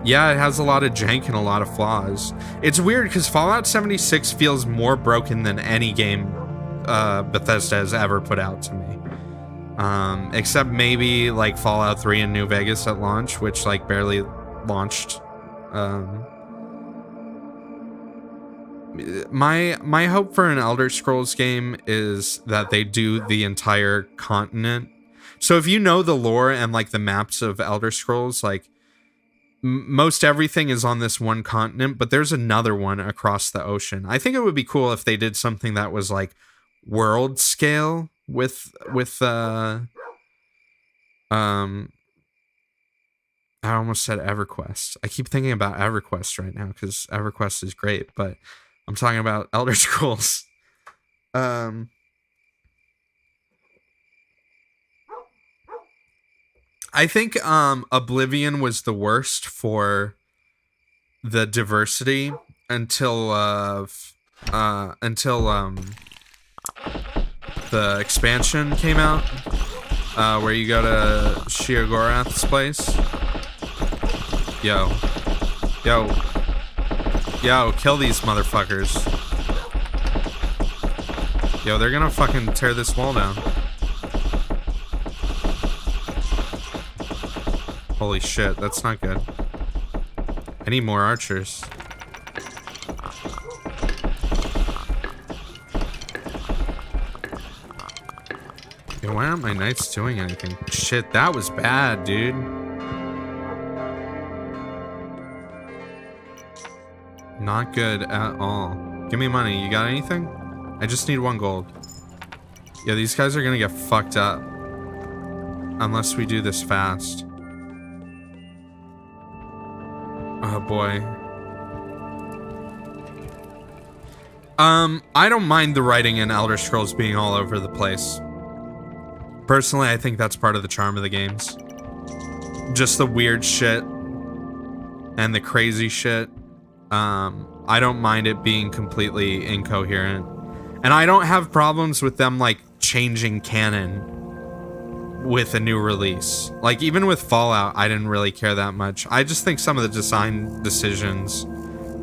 Yeah, it has a lot of jank and a lot of flaws. It's weird because Fallout 76 feels more broken than any game Bethesda has ever put out to me. Except maybe like Fallout 3 in New Vegas at launch, which like barely launched. My hope for an Elder Scrolls game is that they do the entire continent. So if you know the lore and like the maps of Elder Scrolls, like most everything is on this one continent, but there's another one across the ocean. I think it would be cool if they did something that was like world scale with I almost said EverQuest. I keep thinking about EverQuest right now because EverQuest is great, but I'm talking about Elder Scrolls. I think Oblivion was the worst for the diversity until the expansion came out, where you go to Sheogorath's place. Yo, kill these motherfuckers. Yo, they're gonna fucking tear this wall down. Holy shit, that's not good. I need more archers. Yo, why aren't my knights doing anything? Shit, that was bad, dude. Not good at all. Give me money. You got anything? I just need 1 gold. Yeah, these guys are gonna get fucked up. Unless we do this fast. Oh boy. I don't mind the writing in Elder Scrolls being all over the place. Personally, I think that's part of the charm of the games. Just the weird shit and the crazy shit. I don't mind it being completely incoherent. And I don't have problems with them, like, changing canon with a new release. Like, even with Fallout, I didn't really care that much. I just think some of the design decisions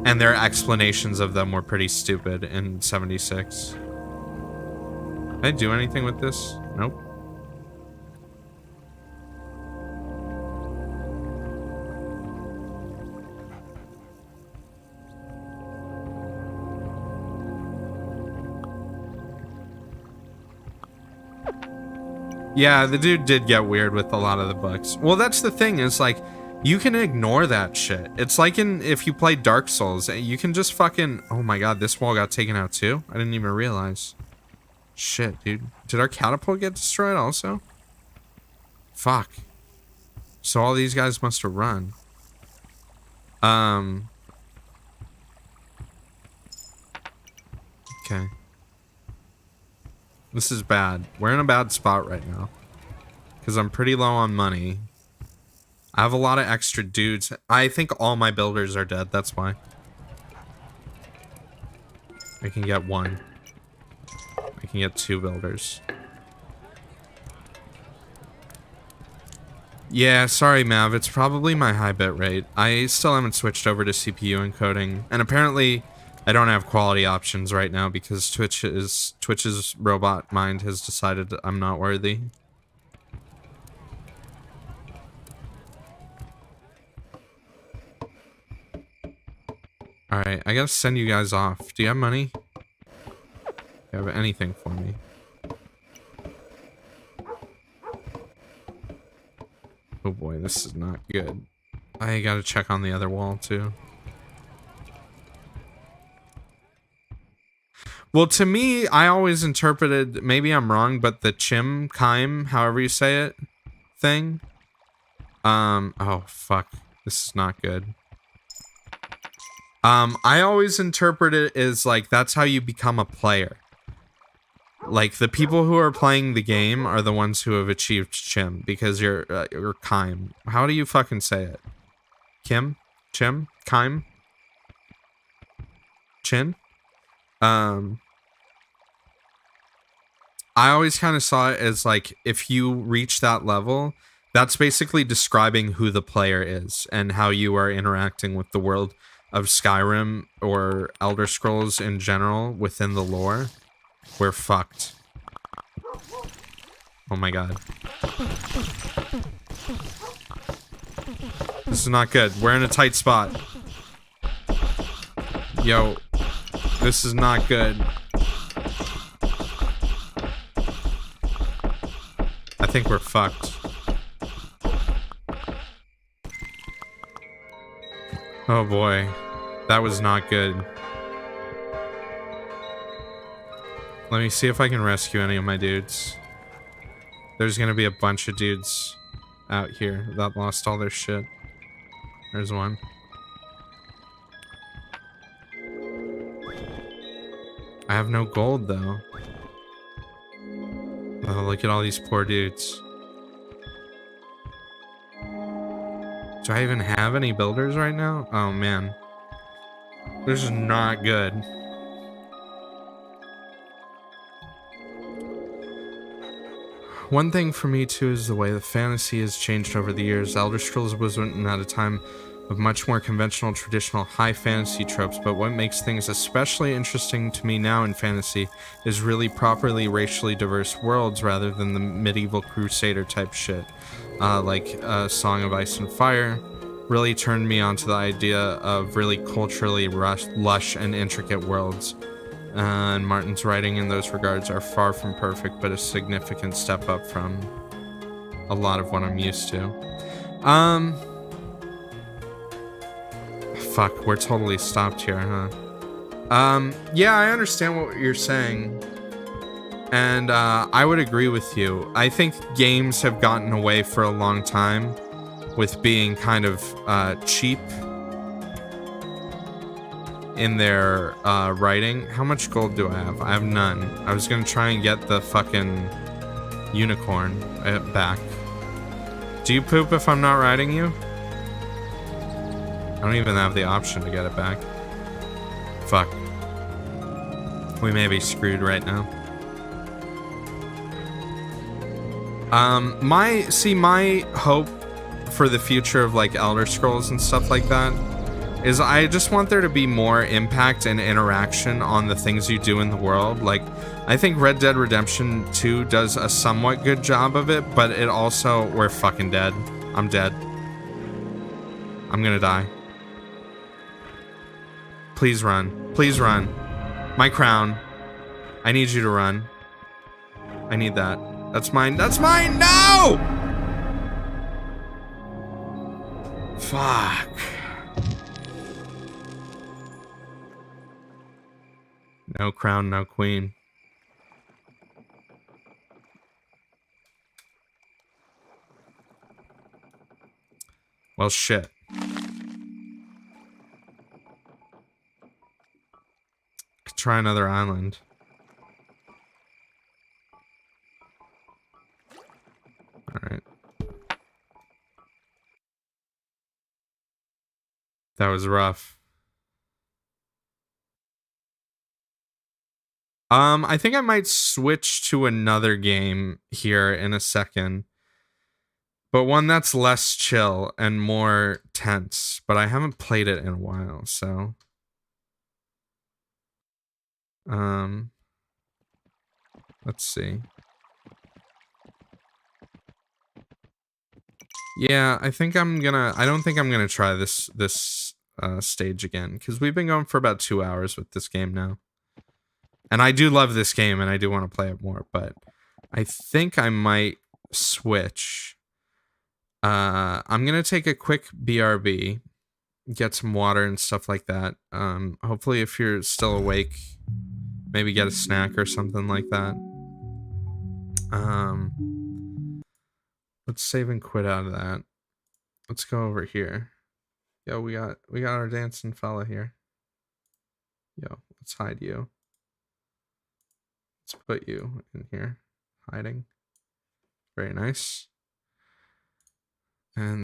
and their explanations of them were pretty stupid in 76. Did I do anything with this? Nope. Yeah, the dude did get weird with a lot of the bugs. Well, that's the thing, is like, you can ignore that shit. It's like if you play Dark Souls, you can just fucking... Oh my god, this wall got taken out too? I didn't even realize. Shit, dude. Did our catapult get destroyed also? Fuck. So all these guys must have run. Okay. This is bad. We're in a bad spot right now. Because I'm pretty low on money. I have a lot of extra dudes. I think all my builders are dead. That's why. I can get 1. I can get 2 builders. Yeah, sorry, Mav. It's probably my high bit rate. I still haven't switched over to CPU encoding. And apparently... I don't have quality options right now because Twitch's robot mind has decided I'm not worthy. Alright, I gotta send you guys off. Do you have money? Do you have anything for me? Oh boy, this is not good. I gotta check on the other wall too. Well, to me, I always interpreted, maybe I'm wrong, but the Chim, Kaim, however you say it, thing. Oh fuck. This is not good. I always interpret it as like, that's how you become a player. Like, the people who are playing the game are the ones who have achieved Chim, because you're Kaim. How do you fucking say it? Kim? Chim? Kaim? Chin? I always kind of saw it as like, if you reach that level, that's basically describing who the player is and how you are interacting with the world of Skyrim or Elder Scrolls in general within the lore. We're fucked. Oh my god. This is not good. We're in a tight spot. Yo. This is not good. I think we're fucked. Oh boy. That was not good. Let me see if I can rescue any of my dudes. There's gonna be a bunch of dudes out here that lost all their shit. There's one. I have no gold though. Oh, look at all these poor dudes. Do I even have any builders right now? Oh man. This is not good. One thing for me too is the way the fantasy has changed over the years. Elder Scrolls was written at a time of much more conventional, traditional, high fantasy tropes, but what makes things especially interesting to me now in fantasy is really properly racially diverse worlds rather than the medieval crusader type shit. Like Song of Ice and Fire really turned me onto the idea of really culturally lush and intricate worlds. And Martin's writing in those regards are far from perfect, but a significant step up from a lot of what I'm used to. Fuck, we're totally stopped here, huh? Yeah, I understand what you're saying. And I would agree with you. I think games have gotten away for a long time with being kind of cheap in their writing. How much gold do I have? I have none. I was gonna try and get the fucking unicorn back. Do you poop if I'm not riding you? I don't even have the option to get it back. Fuck. We may be screwed right now. My hope for the future of like Elder Scrolls and stuff like that is I just want there to be more impact and interaction on the things you do in the world. Like, I think Red Dead Redemption 2 does a somewhat good job of it, but it also, we're fucking dead. I'm dead. I'm gonna die. Please run. Please run. My crown. I need you to run. I need that. That's mine. That's mine! No! Fuck. No crown, no queen. Well, shit. Could try another island. Alright. That was rough. I think I might switch to another game here in a second. But one that's less chill and more tense. But I haven't played it in a while, so... Let's see. Yeah, I don't think I'm gonna try this stage again, because we've been going for about 2 hours with this game now. And I do love this game, and I do want to play it more, but I think I might switch. I'm gonna take a quick BRB, get some water and stuff like that. Hopefully if you're still awake, maybe get a snack or something like that. Let's save and quit out of that. Let's go over here. Yo, we got our dancing fella here. Yo, let's hide you. Let's put you in here, hiding. Very nice. And